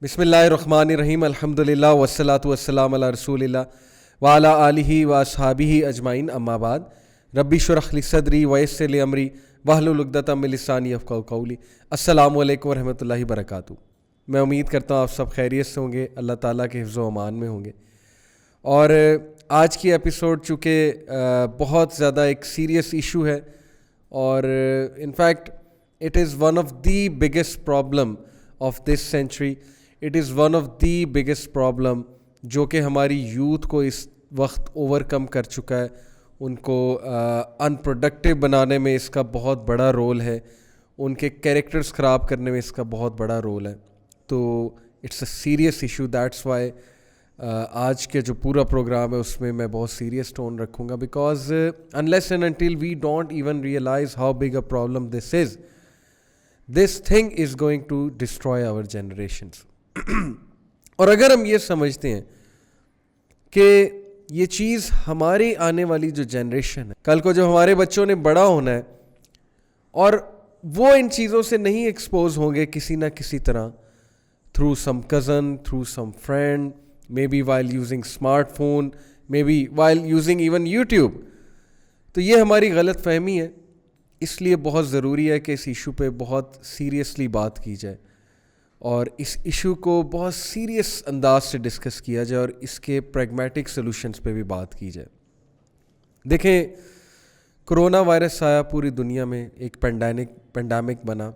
بسم اللہ الرحمن الرحیم الحمدللہ والصلاۃ والسلام علی رسول اللہ وعلی آلہ واصحابہ اجمعین اما بعد ربی اشرح لی صدری ویسر لی امری واحلل عقدۃ من لسانی یفقہوا قولی. السلام علیکم ورحمۃ اللہ وبرکاتہ. میں امید کرتا ہوں آپ سب خیریت سے ہوں گے, اللہ تعالیٰ کے حفظ و امان میں ہوں گے. اور آج کی ایپیسوڈ چونکہ بہت زیادہ ایک سیریس ایشو ہے اور in fact it is one of the biggest problem of this century. It is one of the biggest problem جو کہ ہماری یوتھ کو اس وقت اوور کم کر چکا ہے. ان کو ان پروڈکٹیو بنانے میں اس کا بہت بڑا رول ہے, ان کے کیریکٹرز خراب کرنے میں اس کا بہت بڑا رول ہے. تو it's a serious issue. That's why آج کے جو پورا پروگرام ہے اس میں میں بہت سیریس ٹون رکھوں گا, because unless and until we don't even realise how big a problem this is, this thing is going to destroy our generations. اور اگر ہم یہ سمجھتے ہیں کہ یہ چیز ہماری آنے والی جو جنریشن ہے, کل کو جب ہمارے بچوں نے بڑا ہونا ہے اور وہ ان چیزوں سے نہیں ایکسپوز ہوں گے کسی نہ کسی طرح, through some cousin, through some friend, maybe while using smart phone, maybe while using even YouTube, تو یہ ہماری غلط فہمی ہے. اس لیے بہت ضروری ہے کہ اس ایشو پہ بہت سیریسلی بات کی جائے اور اس ایشو کو بہت سیریس انداز سے ڈسکس کیا جائے اور اس کے پریگمیٹک سلوشنز پہ بھی بات کی جائے. دیکھیں, کرونا وائرس آیا پوری دنیا میں, ایک پینڈیمک بنا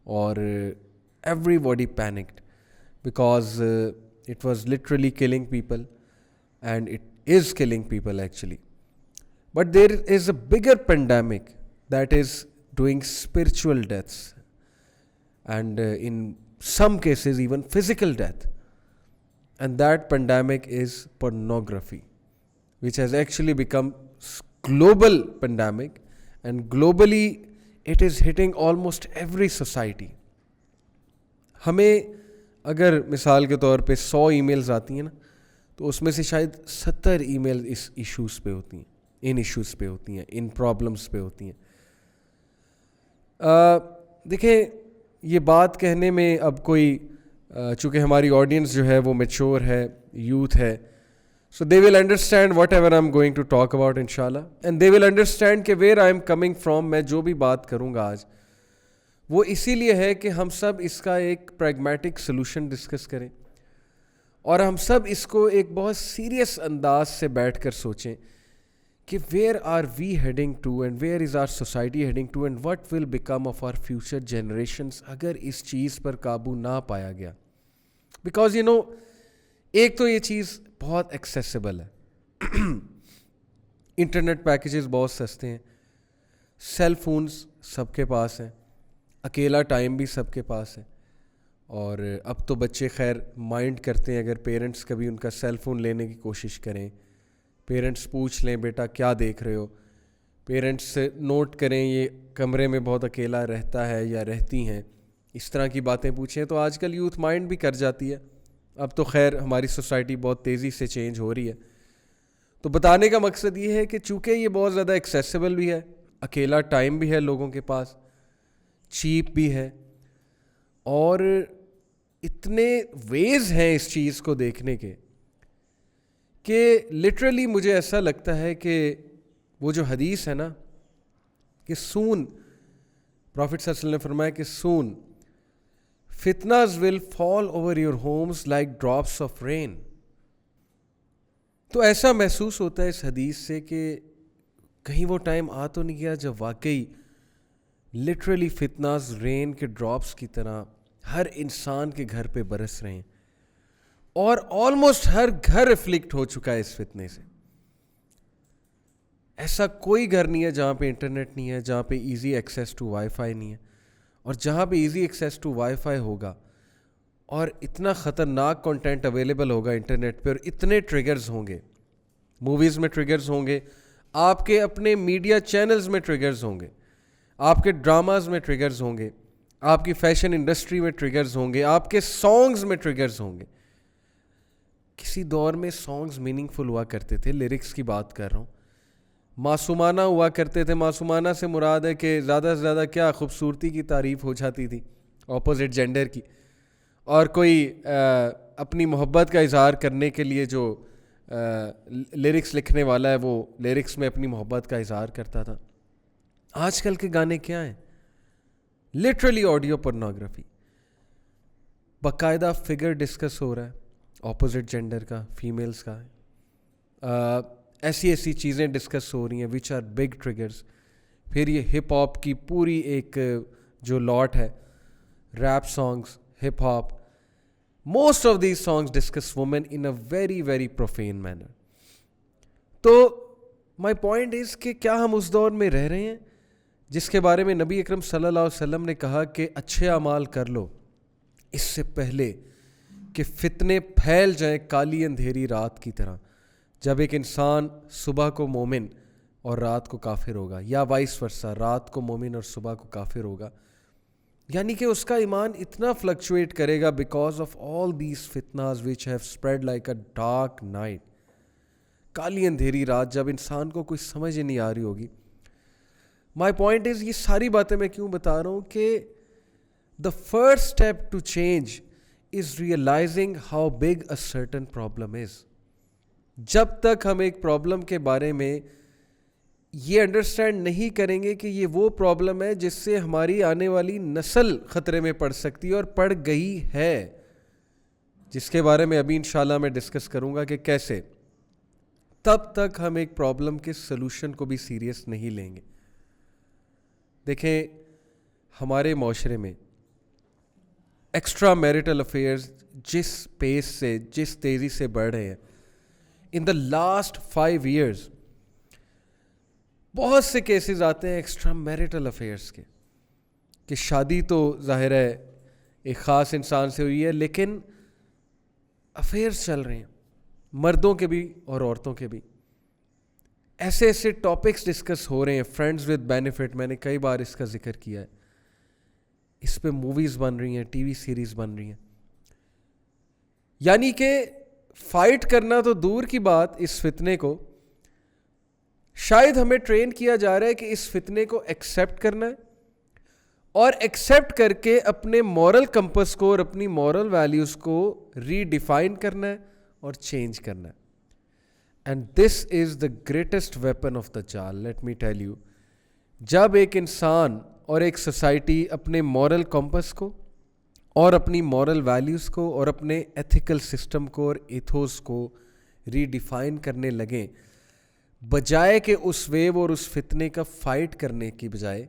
اور everybody panicked because it was literally killing people and it is killing people actually. But there is a bigger pandemic that is doing spiritual deaths and in some cases even physical death, and that pandemic is pornography, which has actually become global pandemic, and globally it is hitting almost every society. ہمیں اگر مثال کے طور پہ 100 e mails آتی ہیں نا, تو اس میں سے شاید 70 ای میل اس ایشوز پہ ہوتی ہیں, ان ایشوز پہ ہوتی ہیں, ان پرابلمس پہ ہوتی ہیں. دیکھیں, یہ بات کہنے میں اب کوئی چونکہ ہماری آڈینس جو ہے وہ میچور ہے, یوتھ ہے, so they will understand whatever I am going to talk about انشاءاللہ, اینڈ دے ول انڈرسٹینڈ کہ where I am coming from. میں جو بھی بات کروں گا آج وہ اسی لیے ہے کہ ہم سب اس کا ایک پریگمیٹک سلوشن ڈسکس کریں اور ہم سب اس کو ایک بہت سیریس انداز سے بیٹھ کر سوچیں کہ where are we heading to and where is our society heading to and what will become of our future generations اگر اس چیز پر قابو نہ پایا گیا. بیکاز یو نو, ایک تو یہ چیز بہت ایکسیسیبل ہے, انٹرنیٹ پیکیجز بہت سستے ہیں, سیل فونز سب کے پاس ہیں, اکیلا ٹائم بھی سب کے پاس ہے. اور اب تو بچے خیر مائنڈ کرتے ہیں اگر پیرنٹس کبھی ان کا سیل فون لینے کی کوشش کریں, پیرنٹس پوچھ لیں بیٹا کیا دیکھ رہے ہو, پیرنٹس سے نوٹ کریں یہ کمرے میں بہت اکیلا رہتا ہے یا رہتی ہیں, اس طرح کی باتیں پوچھیں. تو آج کل یوتھ مائنڈ بھی کر جاتی ہے. اب تو خیر ہماری سوسائٹی بہت تیزی سے چینج ہو رہی ہے. تو بتانے کا مقصد یہ ہے کہ چونکہ یہ بہت زیادہ ایکسیسیبل بھی ہے, اکیلا ٹائم بھی ہے لوگوں کے پاس, چیپ بھی ہے, اور اتنے ویز ہیں اس چیز کو دیکھنے کے کہ لٹرلی مجھے ایسا لگتا ہے کہ وہ جو حدیث ہے نا کہ سون, پروفٹ صلی اللہ علیہ وسلم نے فرمایا کہ سون فتناز will fall over your homes like drops of rain. تو ایسا محسوس ہوتا ہے اس حدیث سے کہ کہیں وہ ٹائم آ تو نہیں گیا جب واقعی لٹرلی فتناز رین کے ڈراپس کی طرح ہر انسان کے گھر پہ برس رہے ہیں, اور آلموسٹ ہر گھر افلیکٹ ہو چکا ہے اس فتنے سے. ایسا کوئی گھر نہیں ہے جہاں پہ انٹرنیٹ نہیں ہے, جہاں پہ easy access to wifi نہیں ہے. اور جہاں پہ easy access to wifi ہوگا اور اتنا خطرناک کنٹینٹ اویلیبل ہوگا انٹرنیٹ پہ, اور اتنے ٹریگرز ہوں گے, موویز میں ٹریگرز ہوں گے, آپ کے اپنے میڈیا چینلز میں ٹریگرز ہوں گے, آپ کے ڈراماز میں ٹریگرز ہوں گے, آپ کی فیشن انڈسٹری میں ٹریگرز ہوں گے, آپ کے سانگز میں ٹریگرز ہوں گے. کسی دور میں سانگز میننگ فل ہوا کرتے تھے, لیرکس کی بات کر رہا ہوں, معصومانہ ہوا کرتے تھے. معصومانہ سے مراد ہے کہ زیادہ سے زیادہ کیا خوبصورتی کی تعریف ہو جاتی تھی اپوزٹ جینڈر کی, اور کوئی اپنی محبت کا اظہار کرنے کے لیے جو لیرکس لکھنے والا ہے وہ لیرکس میں اپنی محبت کا اظہار کرتا تھا. آج کل کے گانے کیا ہیں؟ Literally audio pornography. باقاعدہ فگر ڈسکس ہو رہا ہے اپوزٹ جینڈر کا, فیمیلز کا. ایسی چیزیں ڈسکس ہو رہی ہیں وچ آر بگ ٹریگرز. پھر یہ ہپ ہاپ کی پوری ایک جو لاٹ ہے, rap songs, hip hop, most of these songs discuss women in a very very profane manner. تو مائی پوائنٹ از کہ کیا ہم اس دور میں رہ رہے ہیں جس کے بارے میں نبی اکرم صلی اللہ علیہ وسلم نے کہا کہ اچھے اعمال کر لو اس سے پہلے کہ فتنے پھیل جائیں کالی اندھیری رات کی طرح, جب ایک انسان صبح کو مومن اور رات کو کافر ہوگا, یا وائس ورسا, رات کو مومن اور صبح کو کافر ہوگا. یعنی کہ اس کا ایمان اتنا فلکچویٹ کرے گا بیکاز آف آل دیز فتناز which have spread like a dark night. کالی اندھیری رات جب انسان کو کوئی سمجھ ہی نہیں آ رہی ہوگی. مائی پوائنٹ از, یہ ساری باتیں میں کیوں بتا رہا ہوں کہ the first step to change is realising how big a certain problem is. جب تک ہم ایک پرابلم کے بارے میں یہ انڈرسٹینڈ نہیں کریں گے کہ یہ وہ پرابلم ہے جس سے ہماری آنے والی نسل خطرے میں پڑ سکتی ہے اور پڑ گئی ہے, جس کے بارے میں ابھی انشاءاللہ میں ڈسکس کروں گا کہ کیسے, تب تک ہم ایک پرابلم کے سلوشن کو بھی سیریس نہیں لیں گے. دیکھیں ہمارے معاشرے میں ایکسٹرا میریٹل افیئرز جس پیس سے, جس تیزی سے بڑھ رہے ہیں ان دا لاسٹ 5 years, بہت سے کیسز آتے ہیں ایکسٹرا میریٹل افیئرس کے کہ شادی تو ظاہر ہے ایک خاص انسان سے ہوئی ہے لیکن افیئرس چل رہے ہیں, مردوں کے بھی اور عورتوں کے بھی. ایسے ٹاپکس ڈسکس ہو رہے ہیں, فرینڈز ود بینیفٹ, میں نے کئی بار اس کا ذکر کیا ہے. اس پہ موویز بن رہی ہیں, ٹی وی سیریز بن رہی ہیں. یعنی کہ فائٹ کرنا تو دور کی بات, اس فتنے کو شاید ہمیں ٹرین کیا جا رہا ہے کہ اس فتنے کو ایکسیپٹ کرنا ہے اور ایکسیپٹ کر کے اپنے مورل کمپس کو اور اپنی مورل ویلیوز کو ری ڈیفائن کرنا ہے اور چینج کرنا ہے. And this is the greatest weapon of the جال. لیٹ می ٹیل یو, جب ایک انسان اور ایک سوسائٹی اپنے مورل کمپس کو اور اپنی مورل ویلیوز کو اور اپنے ایتھیکل سسٹم کو اور ایتھوس کو ری ڈیفائن کرنے لگیں, بجائے کہ اس ویو اور اس فتنے کا فائٹ کرنے کی بجائے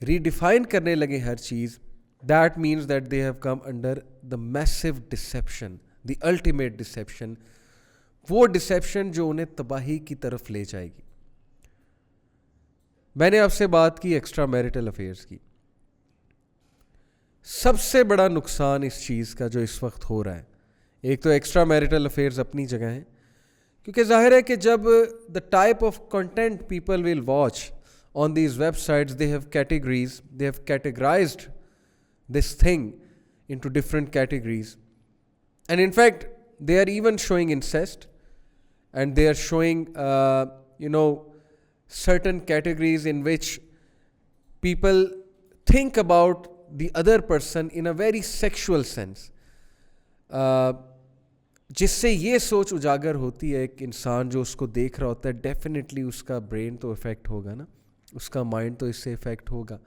ری ڈیفائن کرنے لگیں ہر چیز, that means that they have come under the massive deception, the ultimate deception, وہ ڈسیپشن جو انہیں تباہی کی طرف لے جائے گی. میں نے آپ سے بات کی ایکسٹرا میریٹل افیئرس کی. سب سے بڑا نقصان اس چیز کا جو اس وقت ہو رہا ہے, ایک تو ایکسٹرا میریٹل افیئرز اپنی جگہ ہیں, کیونکہ ظاہر ہے کہ جب the type of content people will watch on these web sites, they have categorised this thing into different categories, and in fact they are even showing incest, and they are showing certain categories in which people think about the other person in a very sexual sense, جس سے یہ سوچ اجاگر ہوتی ہے ایک انسان جو اس کو دیکھ رہا ہوتا ہے, ڈیفینیٹلی اس کا برین تو افیکٹ ہوگا نا, اس کا مائنڈ تو اس سے افیکٹ ہوگا,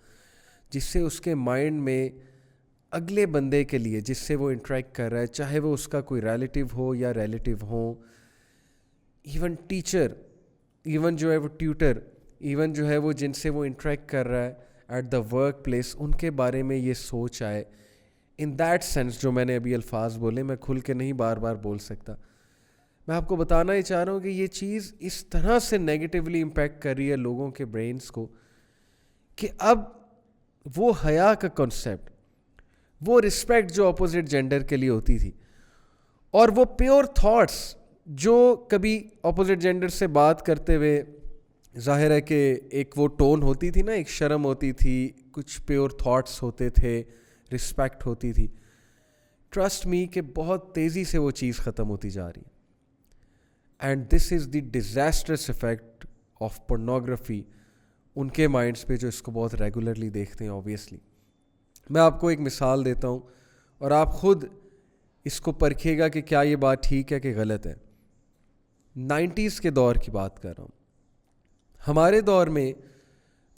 جس سے اس کے مائنڈ میں اگلے بندے کے لیے جس سے وہ انٹریکٹ کر رہا ہے, چاہے وہ اس کا کوئی ریلیٹیو ہو یا ریلیٹیو ہو, ایون ٹیچر, ایون جو ہے وہ ٹیوٹر, ایون جو ہے وہ جن سے وہ انٹریکٹ کر رہا ہے ایٹ دا ورک پلیس, ان کے بارے میں یہ سوچ آئے. ان دیٹ سینس جو میں نے ابھی الفاظ بولے, میں کھل کے نہیں بار بار بول سکتا, میں آپ کو بتانا ہی چاہ رہا ہوں کہ یہ چیز اس طرح سے نیگیٹیولی امپیکٹ کر رہی ہے لوگوں کے برینس کو کہ اب وہ حیا کا کنسیپٹ, وہ رسپیکٹ جو اپوزٹ جینڈر کے لیے ہوتی تھی, اور وہ پیور تھاٹس جو کبھی اپوزٹ جینڈر سے بات کرتے ہوئے ظاہر ہے کہ ایک وہ ٹون ہوتی تھی نا, ایک شرم ہوتی تھی, کچھ پیور تھاٹس ہوتے تھے, رسپیکٹ ہوتی تھی. ٹرسٹ می کہ بہت تیزی سے وہ چیز ختم ہوتی جا رہی ہے. And this is the disastrous effect of pornography ان کے مائنڈس پہ جو اس کو بہت ریگولرلی دیکھتے ہیں. آبویسلی میں آپ کو ایک مثال دیتا ہوں, اور آپ خود اس کو پرکھیے گا کہ کیا یہ بات ٹھیک ہے کہ غلط ہے. 90s کے دور کی بات کر رہا ہوں. ہمارے دور میں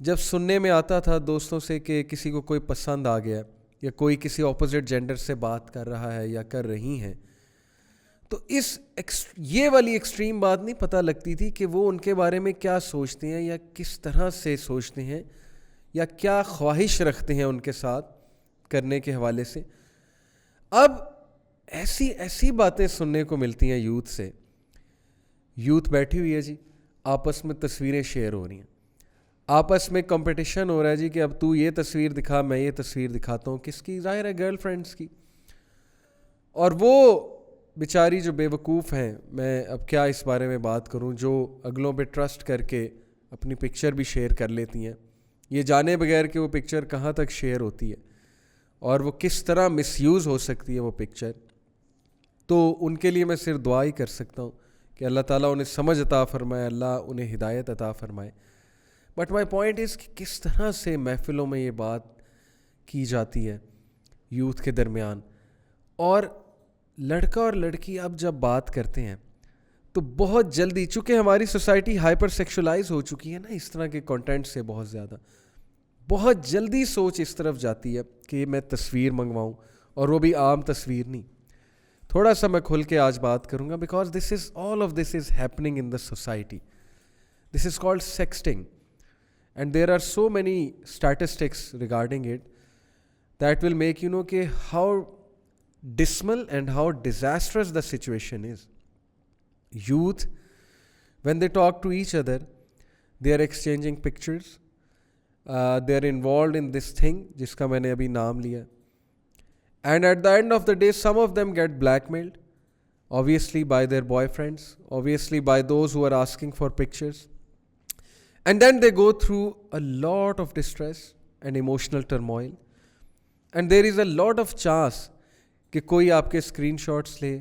جب سننے میں آتا تھا دوستوں سے کہ کسی کو کوئی پسند آ گیا یا کوئی کسی اپوزٹ جینڈر سے بات کر رہا ہے یا کر رہی ہیں, تو یہ والی ایکسٹریم بات نہیں پتہ لگتی تھی کہ وہ ان کے بارے میں کیا سوچتے ہیں یا کس طرح سے سوچتے ہیں یا کیا خواہش رکھتے ہیں ان کے ساتھ کرنے کے حوالے سے. اب ایسی باتیں سننے کو ملتی ہیں یوتھ سے. یوتھ بیٹھی ہوئی ہے جی, آپس میں تصویریں شیئر ہو رہی ہیں, آپس میں کمپٹیشن ہو رہا ہے جی کہ اب تو یہ تصویر دکھا, میں یہ تصویر دکھاتا ہوں. کس کی؟ ظاہر ہے گرل فرینڈس کی. اور وہ بیچاری جو بے وقوف ہیں, میں اب کیا اس بارے میں بات کروں, جو اگلوں پہ ٹرسٹ کر کے اپنی پکچر بھی شیئر کر لیتی ہیں یہ جانے بغیر کہ وہ پکچر کہاں تک شیئر ہوتی ہے اور وہ کس طرح مس یوز ہو سکتی ہے وہ پکچر. تو ان کے لیے میں صرف دعا ہی کر سکتا ہوں کہ اللہ تعالیٰ انہیں سمجھ عطا فرمائے, اللہ انہیں ہدایت عطا فرمائے. بٹ مائی پوائنٹ از کہ کس طرح سے محفلوں میں یہ بات کی جاتی ہے یوتھ کے درمیان. اور لڑکا اور لڑکی اب جب بات کرتے ہیں تو بہت جلدی, چونکہ ہماری سوسائٹی ہائپر سیکشولائز ہو چکی ہے نا اس طرح کے کنٹینٹ سے, بہت جلدی سوچ اس طرف جاتی ہے کہ میں تصویر منگواؤں, اور وہ بھی عام تصویر نہیں. تھوڑا سا میں کھل کے آج بات کروں گا because all of this is happening in the society. This is called sexting. And there are so many statistics regarding it that will make you know کہ how dismal and how disastrous the situation is. Youth, when they talk to each other, they are exchanging pictures. They are involved in this thing جس کا میں نے ابھی نام لیا. And at the end of the day, some of them get blackmailed, obviously by their boyfriends, obviously by those who are asking for pictures. And then they go through a lot of distress and emotional turmoil. And there is a lot of chance کہ کوئی آپ کے screen shots لے,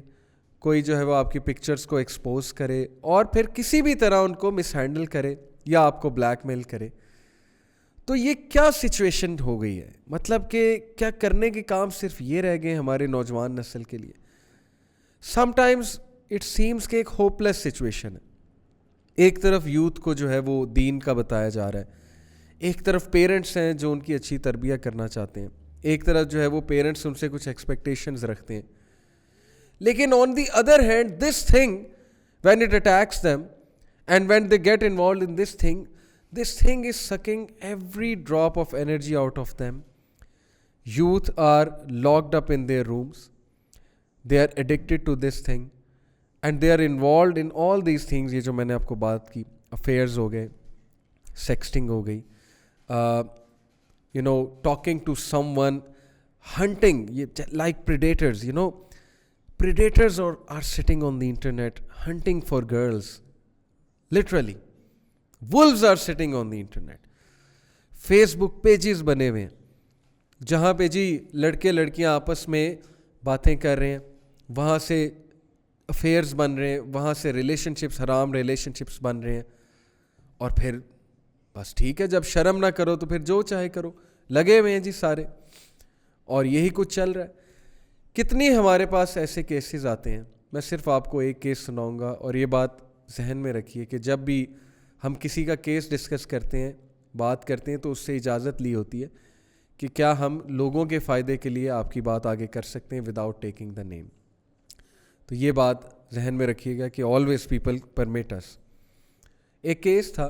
کوئی جو ہے وہ آپ کی پکچرز کو ایکسپوز کرے اور پھر کسی بھی طرح ان کو مس ہینڈل کرے یا آپ کو بلیک میل کرے. تو یہ کیا سچویشن ہو گئی ہے, مطلب کہ کیا کرنے کے کام صرف یہ رہ گئے ہمارے نوجوان نسل کے لیے. سم ٹائمز اٹ سیمز کہ ایک ہوپ لیس سچویشن ہے. ایک طرف یوتھ کو جو ہے وہ دین کا بتایا جا رہا ہے, ایک طرف پیرنٹس ہیں جو ان کی اچھی تربیت کرنا چاہتے ہیں, ایک طرف جو ہے وہ پیرنٹس ان سے کچھ ایکسپیکٹیشنز رکھتے ہیں. لیکن on the other hand this thing when it attacks them and when they get involved in this thing is sucking every drop of energy out of them. Youth are locked up in their rooms. They are addicted to this thing. And they are involved in all these things. یہ جو میں نے آپ کو بات کی, affairs ہو گئے, sexting ہو گئی, talking to someone, hunting, like predators, predators are sitting on the internet hunting for girls, literally. Wolves are sitting on the internet. Facebook pages بنے ہوئے ہیں جہاں پہ جی لڑکے لڑکیاں آپس میں باتیں کر رہے ہیں, وہاں سے افیئرز بن رہے ہیں, وہاں سے ریلیشن شپس, حرام ریلیشن شپس بن رہے ہیں. اور پھر بس ٹھیک ہے, جب شرم نہ کرو تو پھر جو چاہے کرو, لگے ہوئے ہیں جی سارے, اور یہی کچھ چل رہا ہے. کتنی ہمارے پاس ایسے کیسز آتے ہیں. میں صرف آپ کو ایک کیس سناؤں گا, اور یہ بات ذہن میں رکھیے کہ جب بھی ہم کسی کا کیس ڈسکس کرتے ہیں, بات کرتے ہیں, تو اس سے اجازت لی ہوتی ہے کہ کیا ہم لوگوں کے فائدے کے لیے آپ کی بات آگے کر سکتے ہیں وداؤٹ ٹیکنگ دا نیم. تو یہ بات ذہن میں رکھیے گا کہ آلویز پیپل پرمٹ اس. ایک کیس تھا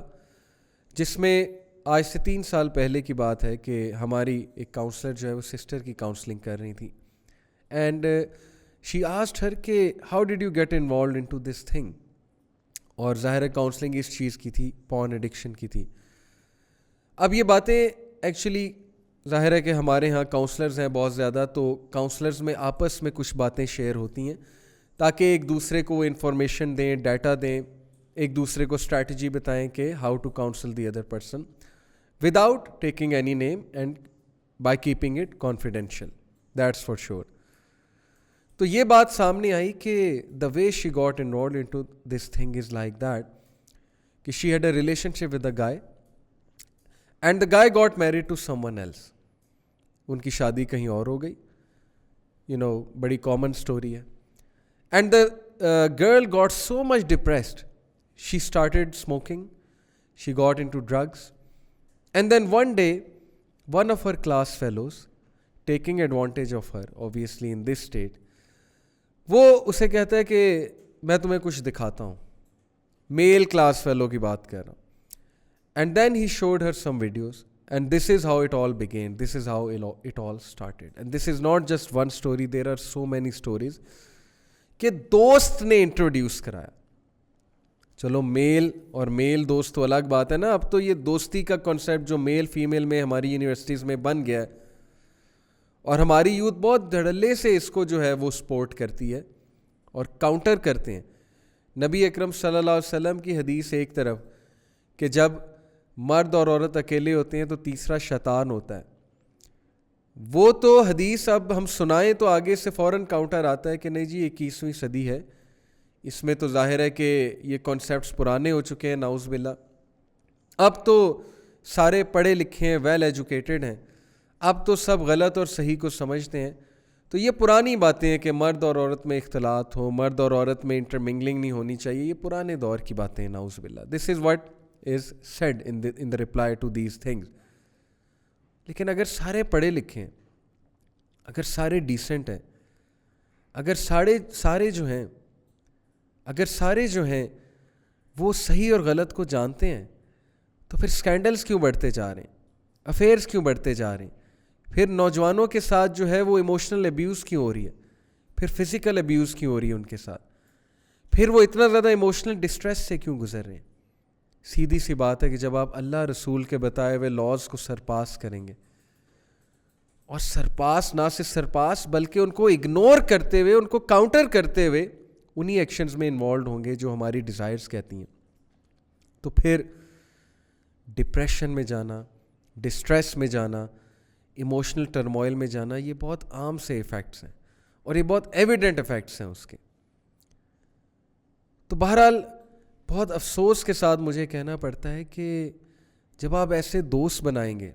جس میں آج سے 3 سال پہلے کی بات ہے کہ ہماری ایک کاؤنسلر جو ہے وہ سسٹر کی کاؤنسلنگ کر رہی تھی, اینڈ شی آسکڈ ہر کہ how did you get involved in to this thing. اور ظاہر کاؤنسلنگ اس چیز کی تھی, پارن ایڈکشن کی تھی. اب یہ باتیں ایکچولی ظاہر ہے کہ ہمارے ہاں کاؤنسلرز ہیں بہت زیادہ, تو کاؤنسلرز میں آپس میں کچھ باتیں شیئر ہوتی ہیں تاکہ ایک دوسرے کو وہ انفارمیشن دیں, ڈیٹا دیں, ایک دوسرے کو اسٹریٹجی بتائیں کہ how to counsel the other person without taking any name and by keeping it confidential, that's for sure. تو یہ بات سامنے آئی کہ the way she got involved in to this thing is like that کہ she had a relationship with a guy and the guy got married to someone else. ان کی شادی کہیں اور ہو گئی, بڑی کامن اسٹوری ہے. And the girl got so much depressed, she started smoking, she got into drugs, and then one day one of her class fellows taking advantage of her obviously in this state, وہ اسے کہتا ہے کہ میں تمہیں کچھ دکھاتا ہوں. میل کلاس فیلو کی بات کر رہا ہوں. And then he showed her some videos, and this is how it all began, this is how it all started. And this is not just one story, there are so many stories کہ دوست نے introduce کرایا. چلو میل اور میل دوست تو الگ بات ہے نا, اب تو یہ دوستی کا کانسیپٹ جو میل فیمیل میں ہماری یونیورسٹیز میں بن گیا ہے, اور ہماری یوتھ بہت دھڑلے سے اس کو جو ہے وہ سپورٹ کرتی ہے اور کاؤنٹر کرتے ہیں. نبی اکرم صلی اللہ علیہ وسلم کی حدیث ایک طرف کہ جب مرد اور عورت اکیلے ہوتے ہیں تو تیسرا شیطان ہوتا ہے, وہ تو حدیث اب ہم سنائیں تو آگے سے فوراً کاؤنٹر آتا ہے کہ نہیں جی 21ویں صدی ہے, اس میں تو ظاہر ہے کہ یہ کانسیپٹس پرانے ہو چکے ہیں, نعوذ باللہ. اب تو سارے پڑھے لکھے ہیں, ویل ایجوکیٹڈ ہیں, اب تو سب غلط اور صحیح کو سمجھتے ہیں. تو یہ پرانی باتیں ہیں کہ مرد اور عورت میں اختلاط ہو, مرد اور عورت میں انٹرمنگلنگ نہیں ہونی چاہیے, یہ پرانے دور کی باتیں ہیں, نعوذ باللہ. This is what is said in the reply to these things. لیکن اگر سارے پڑھے لکھے ہیں, اگر سارے ڈیسنٹ ہیں, اگر سارے جو ہیں وہ صحیح اور غلط کو جانتے ہیں, تو پھر سکینڈلز کیوں بڑھتے جا رہے ہیں, افیئرز کیوں بڑھتے جا رہے ہیں, پھر نوجوانوں کے ساتھ جو ہے وہ ایموشنل ابیوز کیوں ہو رہی ہے, پھر فزیکل ابیوز کیوں ہو رہی ہے ان کے ساتھ, پھر وہ اتنا زیادہ ایموشنل ڈسٹریس سے کیوں گزر رہے ہیں. سیدھی سی بات ہے کہ جب آپ اللہ رسول کے بتائے ہوئے لاز کو سرپاس کریں گے, اور سرپاس نہ صرف سرپاس بلکہ ان کو اگنور کرتے ہوئے, ان کو کاؤنٹر کرتے ہوئے انہی ایکشنز میں انوالوڈ ہوں گے جو ہماری ڈیزائرز کہتی ہیں, تو پھر ڈپریشن میں جانا, ڈسٹریس میں جانا, ایموشنل ٹرموائل میں جانا, یہ بہت عام سے ایفیکٹس ہیں اور یہ بہت ایویڈنٹ ایفیکٹس ہیں اس کے. تو بہرحال بہت افسوس کے ساتھ مجھے کہنا پڑتا ہے کہ جب آپ ایسے دوست بنائیں گے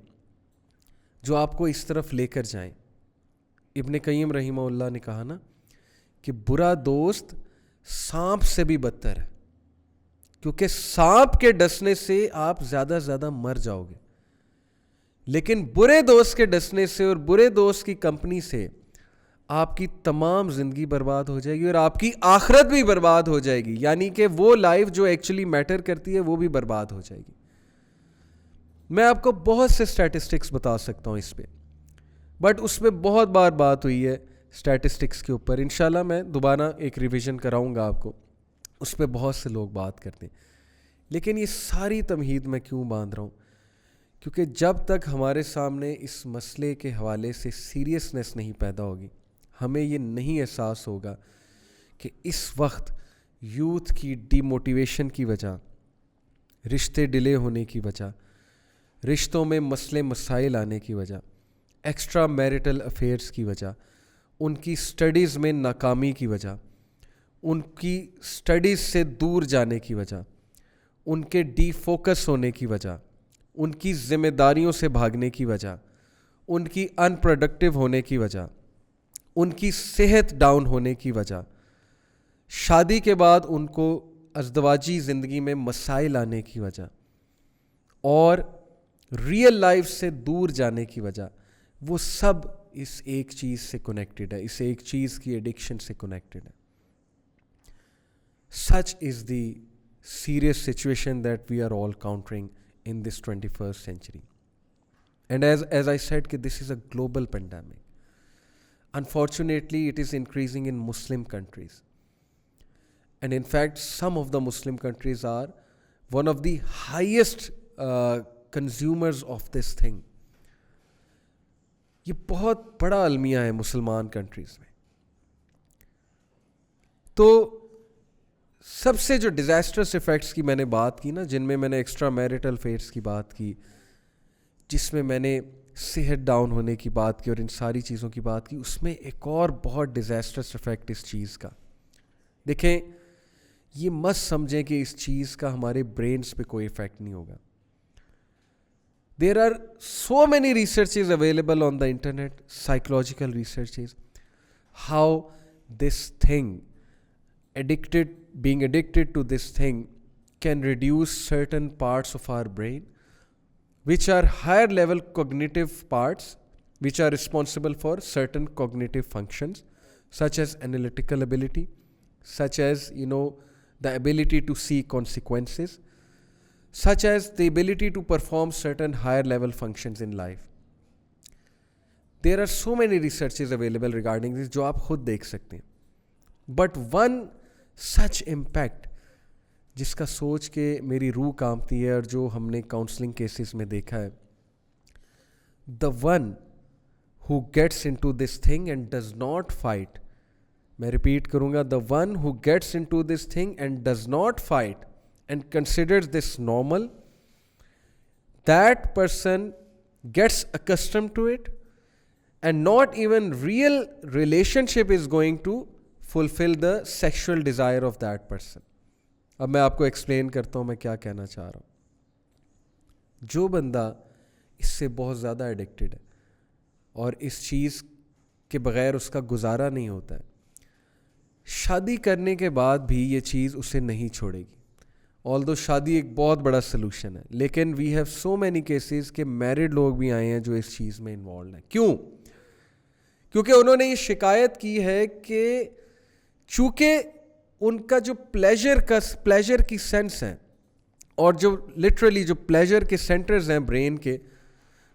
جو آپ کو اس طرف لے کر جائیں, ابن قیم رحمہ اللہ نے کہا نا کہ برا دوست سانپ سے بھی بدتر ہے, کیونکہ سانپ کے ڈسنے سے آپ زیادہ سے زیادہ مر جاؤ گے, لیکن برے دوست کے ڈسنے سے اور برے دوست کی کمپنی سے آپ کی تمام زندگی برباد ہو جائے گی اور آپ کی آخرت بھی برباد ہو جائے گی. یعنی کہ وہ لائف جو ایکچولی میٹر کرتی ہے وہ بھی برباد ہو جائے گی. میں آپ کو بہت سے اسٹیٹسٹکس بتا سکتا ہوں اس پہ, بٹ اس پہ بہت بار بات ہوئی ہے اسٹیٹسٹکس کے اوپر. انشاءاللہ میں دوبارہ ایک ریویژن کراؤں گا آپ کو, اس پہ بہت سے لوگ بات کرتے ہیں. لیکن یہ ساری تمہید میں کیوں باندھ رہا ہوں, کیونکہ جب تک ہمارے سامنے اس مسئلے کے حوالے سے سیریسنس نہیں پیدا ہوگی, ہمیں یہ نہیں احساس ہوگا کہ اس وقت یوتھ کی ڈی موٹیویشن کی وجہ, رشتے ڈیلے ہونے کی وجہ, رشتوں میں مسئلے مسائل آنے کی وجہ, ایکسٹرا میریٹل افیئرس کی وجہ, ان کی سٹڈیز میں ناکامی کی وجہ, ان کی سٹڈیز سے دور جانے کی وجہ, ان کے ڈی فوکس ہونے کی وجہ, ان کی ذمہ داریوں سے بھاگنے کی وجہ, ان کی ان پروڈکٹیو ہونے کی وجہ, ان کی صحت ڈاؤن ہونے کی وجہ, شادی کے بعد ان کو ازدواجی زندگی میں مسائل آنے کی وجہ, اور ریئل لائف سے دور جانے کی وجہ, وہ سب اس ایک چیز سے کنیکٹڈ ہے, اس ایک چیز کی ایڈکشن سے کنیکٹڈ ہے. Such is the serious situation that we are all countering in this 21st century. And as I said, this is a global pandemic. Unfortunately, it is increasing in Muslim countries. And in fact, some of the Muslim countries are one of the highest consumers of this thing. یہ بہت بڑا المیہ ہے مسلمان countries میں. تو سب سے جو ڈیزاسٹرس ایفیکٹس کی میں نے بات کی نا, جن میں میں نے ایکسٹرا میریٹل افیئرس کی بات کی, جس میں میں نے صحت ڈاؤن ہونے کی بات کی اور ان ساری چیزوں کی بات کی, اس میں ایک اور بہت ڈیزاسٹرس ایفیکٹ اس چیز کا. دیکھیں, یہ مت سمجھیں کہ اس چیز کا ہمارے برینز پہ کوئی ایفیکٹ نہیں ہوگا. There are so many researches available on the internet, psychological researches. how this thing, being addicted to this thing can reduce certain parts of our brain, which are higher level cognitive parts, which are responsible for certain cognitive functions, such as analytical ability, such as, the ability to see consequences, such as the ability to perform certain higher level functions in life. There are so many researches available regarding this جو آپ خود دیکھ سکتے ہیں. But one such impact جس کا سوچ کے میری روح کانپتی ہے اور جو ہم نے کاؤنسلنگ کیسز میں دیکھا ہے, the one who gets into this thing and does not fight, میں ریپیٹ کروں گا, the one who gets into this thing and does not fight and considers this normal, that person gets accustomed to it, and not even real relationship is going to fulfill the sexual desire of that person. اب میں آپ کو explain کرتا ہوں میں کیا کہنا چاہ رہا ہوں. جو بندہ اس سے بہت زیادہ ایڈکٹڈ ہے اور اس چیز کے بغیر اس کا گزارا نہیں ہوتا ہے, شادی کرنے کے بعد بھی یہ چیز اسے نہیں چھوڑے گی. although شادی ایک بہت بڑا سلوشن ہے, لیکن we have so many cases کہ میرڈ لوگ بھی آئے ہیں جو اس چیز میں انوالوڈ ہیں. کیوں؟ کیونکہ انہوں نے یہ شکایت کی ہے کہ چونکہ ان کا جو پلیجر کی سینس ہے اور جو لٹرلی جو پلیجر کے سینٹرز ہیں برین کے,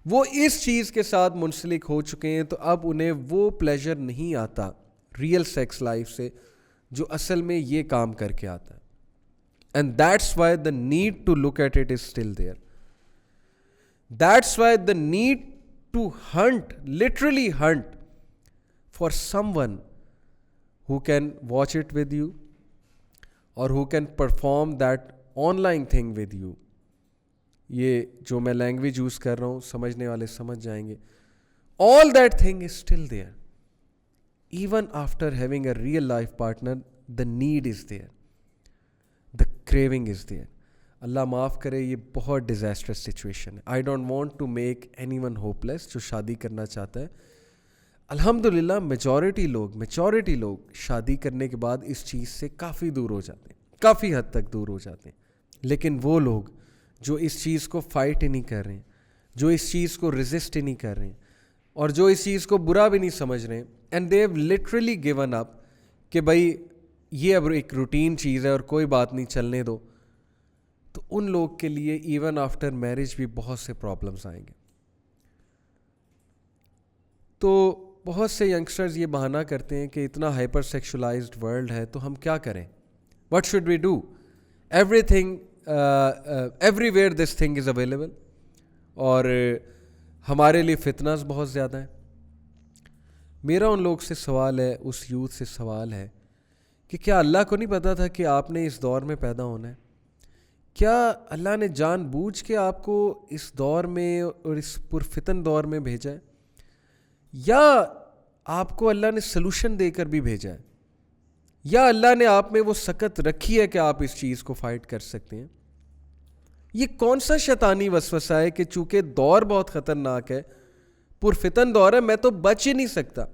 وہ اس چیز کے ساتھ منسلک ہو چکے ہیں, تو اب انہیں وہ پلیجر نہیں آتا ریئل سیکس لائف سے جو اصل میں یہ کام کر کے آتا ہے. And that's why the need to look at it is still there. That's why the need to hunt, literally hunt for someone who can watch it with you or who can perform that online thing with you. یہ جو میں language use کر رہا ہوں سمجھنے والے سمجھ جائیں گے. All that thing is still there. Even after having a real life partner, the need is there. The craving is there. اللہ معاف کرے, یہ بہت ڈیزاسٹرس سچویشن ہے. I don't want to make anyone hopeless جو شادی کرنا چاہتا ہے. الحمدللہ میجورٹی لوگ شادی کرنے کے بعد اس چیز سے کافی دور ہو جاتے ہیں, کافی حد تک دور ہو جاتے ہیں. لیکن وہ لوگ جو اس چیز کو فائٹ ہی نہیں کر رہے ہیں, جو اس چیز کو ریزسٹ ہی نہیں کر رہے ہیں, اور جو اس چیز کو برا بھی نہیں سمجھ رہے ہیں, and they have literally given up کہ بھائی یہ اب ایک روٹین چیز ہے اور کوئی بات نہیں, چلنے دو, تو ان لوگ کے لیے ایون آفٹر میرج بھی بہت سے پرابلمس آئیں گے. تو بہت سے ینگسٹرز یہ بہانہ کرتے ہیں کہ اتنا ہائپر سیکشولائزڈ ورلڈ ہے تو ہم کیا کریں, what should we do, everything everywhere this thing is available, اور ہمارے لیے فتناز بہت زیادہ ہیں. میرا ان لوگ سے سوال ہے, اس یوتھ سے سوال ہے کہ کیا اللہ کو نہیں پتا تھا کہ آپ نے اس دور میں پیدا ہونا ہے؟ کیا اللہ نے جان بوجھ کے آپ کو اس دور میں اور اس پرفتن دور میں بھیجا ہے, یا آپ کو اللہ نے سلوشن دے کر بھی بھیجا ہے, یا اللہ نے آپ میں وہ سکت رکھی ہے کہ آپ اس چیز کو فائٹ کر سکتے ہیں؟ یہ کون سا شیطانی وسوسہ ہے کہ چونکہ دور بہت خطرناک ہے, پرفتن دور ہے, میں تو بچ ہی نہیں سکتا,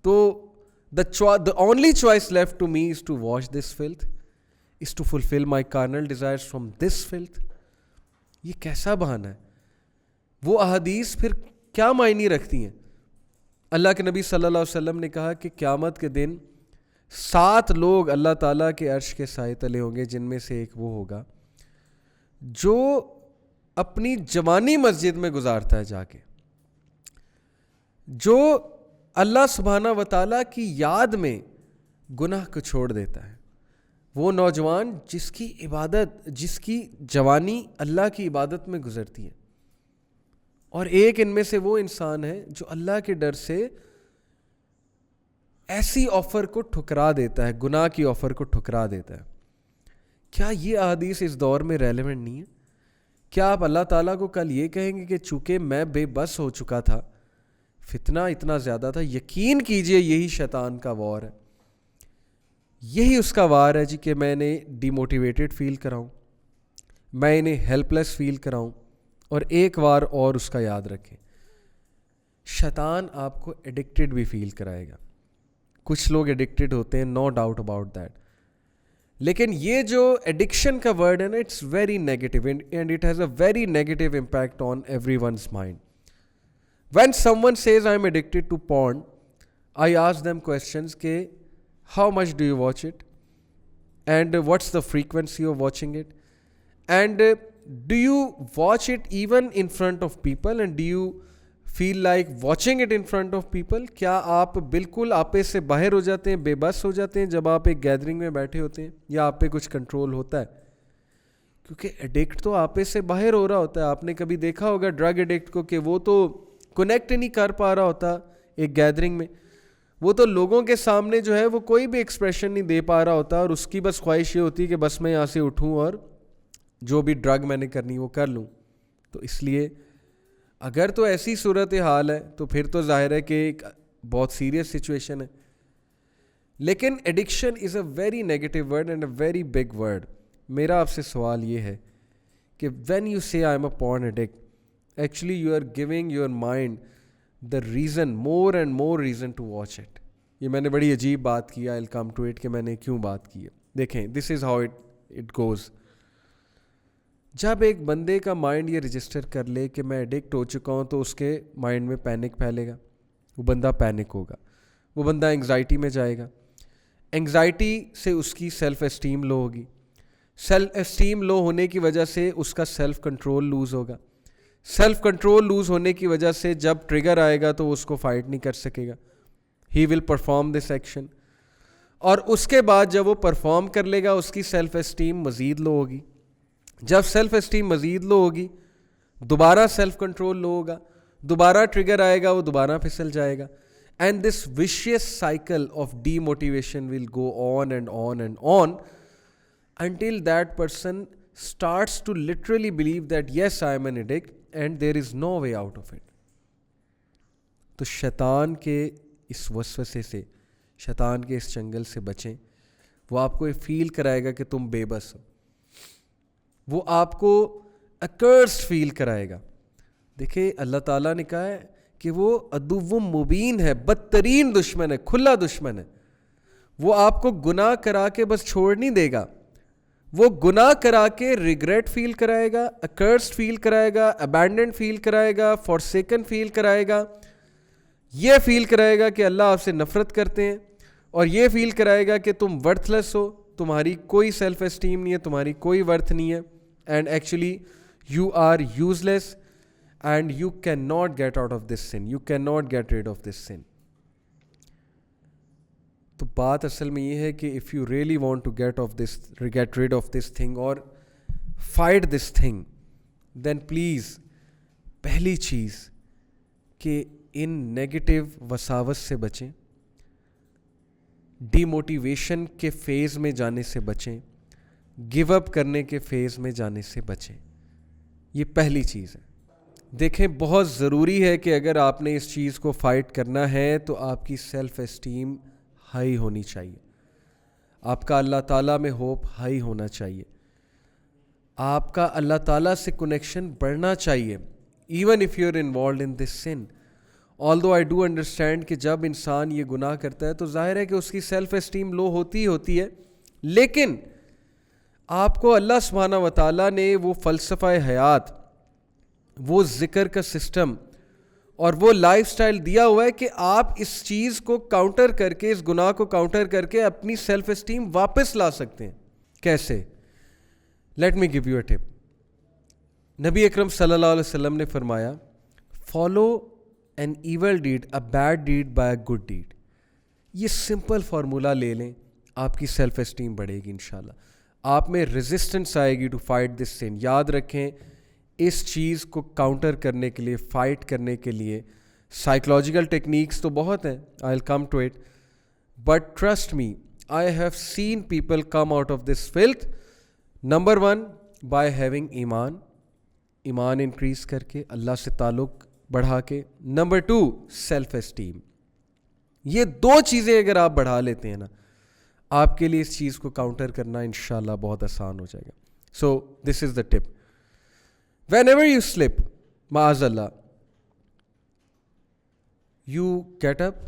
تو the only choice left to me is to watch this filth, is to fulfill my carnal desires from this filth. یہ کیسا بہانہ ہے؟ وہ احادیث پھر کیا معنی رکھتی ہیں؟ اللہ کے نبی صلی اللہ علیہ وسلم نے کہا کہ قیامت کے دن 7 لوگ اللہ تعالیٰ کے عرش کے سائے تلے ہوں گے, جن میں سے ایک وہ ہوگا جو اپنی جوانی مسجد میں گزارتا ہے جا کے, جو اللہ سبحانہ و تعالیٰ کی یاد میں گناہ کو چھوڑ دیتا ہے. وہ نوجوان جس کی جوانی اللہ کی عبادت میں گزرتی ہے, اور ایک ان میں سے وہ انسان ہے جو اللہ کے ڈر سے ایسی آفر کو ٹھکرا دیتا ہے, گناہ کی آفر کو ٹھکرا دیتا ہے. کیا یہ احادیث اس دور میں ریلیونٹ نہیں ہے؟ کیا آپ اللہ تعالیٰ کو کل یہ کہیں گے کہ چونکہ میں بے بس ہو چکا تھا, فتنہ اتنا زیادہ تھا, یقین کیجئے یہی شیطان کا وار ہے, یہی اس کا وار ہے جی, کہ میں نے ڈی موٹیویٹڈ فیل کراؤں, میں انہیں ہیلپ لیس فیل کراؤں, اور ایک وار اور اس کا یاد رکھیں, شیطان آپ کو ایڈکٹڈ بھی فیل کرائے گا. کچھ لوگ ایڈکٹیڈ ہوتے ہیں, نو ڈاؤٹ اباؤٹ دیٹ. لیکن یہ جو ایڈکشن کا ورڈ ہے نا, it's very negative and it has a very negative impact on everyone's mind. When someone says I am addicted to porn, I ask them questions کہ how much do you watch it and what's the frequency of watching it and do you watch it even in front of people and do you feel like watching it in front of people. کیا آپ بالکل آپے سے باہر ہو جاتے ہیں, بے بس ہو جاتے ہیں جب آپ ایک گیدرنگ میں بیٹھے ہوتے ہیں, یا آپ پہ کچھ کنٹرول ہوتا ہے؟ کیونکہ ایڈکٹ تو آپے سے باہر ہو رہا ہوتا ہے. آپ نے کبھی دیکھا ہوگا ڈرگ ایڈکٹ کو کہ وہ تو کنیکٹ نہیں کر پا رہا ہوتا ایک گیدرنگ میں, وہ تو لوگوں کے سامنے جو ہے وہ کوئی بھی ایکسپریشن نہیں دے پا رہا ہوتا, اور اس کی بس خواہش یہ ہوتی ہے کہ بس میں یہاں سے اٹھوں اور جو بھی ڈرگ میں نے کرنی وہ کر لوں. تو اس لیے اگر تو ایسی صورت حال ہے تو پھر تو ظاہر ہے کہ ایک بہت سیریس سچویشن ہے. لیکن addiction is a very negative word and a very big word. میرا آپ سے سوال یہ ہے کہ when you say I am a porn addict, actually you are giving your mind the reason, more and more reason to watch it. یہ میں نے بڑی عجیب بات کی, I'll come to it کہ میں نے کیوں بات کی ہے. دیکھیں, this is how it goes. جب ایک بندے کا مائنڈ یہ رجسٹر کر لے کہ میں ایڈکٹ ہو چکا ہوں, تو اس کے مائنڈ میں پینک پھیلے گا, وہ بندہ پینک ہوگا, وہ بندہ انگزائٹی میں جائے گا. انگزائٹی سے اس کی سیلف اسٹیم لو ہوگی, سیلف اسٹیم لو ہونے کی وجہ سے اس کا سیلف کنٹرول لوز ہوگا, سیلف کنٹرول لوز ہونے کی وجہ سے جب ٹریگر آئے گا تو وہ اس کو فائٹ نہیں کر سکے گا. ہی ول پرفارم دس ایکشن, اور اس کے بعد جب وہ پرفارم کر لے گا اس کی سیلف اسٹیم مزید لو ہوگی. جب سیلف اسٹیم مزید لو ہوگی, دوبارہ سیلف کنٹرول لو ہوگا, دوبارہ ٹریگر آئے گا, وہ دوبارہ پھسل جائے گا. And this vicious cycle of demotivation will go on and on and on until that person starts to literally believe that yes, I am an addict and there is no way out of it. تو شیطان کے اس وسوسے سے, شیطان کے اس چنگل سے بچیں. وہ آپ کو یہ فیل کرائے گا کہ تم بے بس ہو, وہ آپ کو accursed فیل کرائے گا. دیکھیں, اللہ تعالیٰ نے کہا ہے کہ وہ عدو مبین ہے, بدترین دشمن ہے, کھلا دشمن ہے. وہ آپ کو گناہ کرا کے بس چھوڑ نہیں دے گا, وہ گناہ کرا کے ریگریٹ فیل کرائے گا, اکرسڈ فیل کرائے گا, ابینڈنڈ فیل کرائے گا, فورسیکن فیل کرائے گا, یہ فیل کرائے گا کہ اللہ آپ سے نفرت کرتے ہیں, اور یہ فیل کرائے گا کہ تم ورتھ لیس ہو, تمہاری کوئی سیلف اسٹیم نہیں ہے, تمہاری کوئی ورتھ نہیں ہے, and actually you are useless and you can not get out of this sin, you can not get rid of this sin. تو بات اصل میں یہ ہے کہ if you really want to get rid of this thing اور fight this thing, then please پہلی چیز کہ ان نیگیٹو وساوس سے بچیں, ڈی موٹیویشن کے فیز میں جانے سے بچیں, گیو اپ کرنے کے فیز میں جانے سے بچیں. یہ پہلی چیز ہے. دیکھیں, بہت ضروری ہے کہ اگر آپ نے اس چیز کو فائٹ کرنا ہے تو آپ کی سیلف اسٹیم ہائی ہونی چاہیے, آپ کا اللہ تعالیٰ میں ہوپ ہائی ہونا چاہیے, آپ کا اللہ تعالیٰ سے کنیکشن بڑھنا چاہیے, even if you are involved in this sin. Although I do understand کہ جب انسان یہ گناہ کرتا ہے تو ظاہر ہے کہ اس کی سیلف اسٹیم لو ہوتی ہے, لیکن آپ کو اللہ سبحانہ و تعالیٰ نے وہ فلسفہ حیات, وہ ذکر کا سسٹم اور وہ لائف سٹائل دیا ہوا ہے کہ آپ اس چیز کو کاؤنٹر کر کے, اس گناہ کو کاؤنٹر کر کے اپنی سیلف اسٹیم واپس لا سکتے ہیں. کیسے؟ Let me give you a tip. نبی اکرم صلی اللہ علیہ وسلم نے فرمایا, follow an evil deed, a bad deed by a good deed. یہ سمپل فارمولہ لے لیں, آپ کی سیلف اسٹیم بڑھے گی انشاءاللہ, آپ میں ریزسٹنس آئے گی ٹو فائٹ دس سن. یاد رکھیں, اس چیز کو کاؤنٹر کرنے کے لیے, فائٹ کرنے کے لیے سائیکلوجیکل ٹیکنیکس تو بہت ہیں, I will come to it, but trust me, I have seen people come out of this filth. Number 1, by having ایمان, ایمان انکریز کر کے, اللہ سے تعلق بڑھا کے. Number 2, self esteem. یہ 2 چیزیں اگر آپ بڑھا لیتے ہیں نا, آپ کے لیے اس چیز کو کاؤنٹر کرنا انشاءاللہ بہت آسان ہو جائے گا. سو دس is the tip. Whenever you slip, ma'azallah, you get up,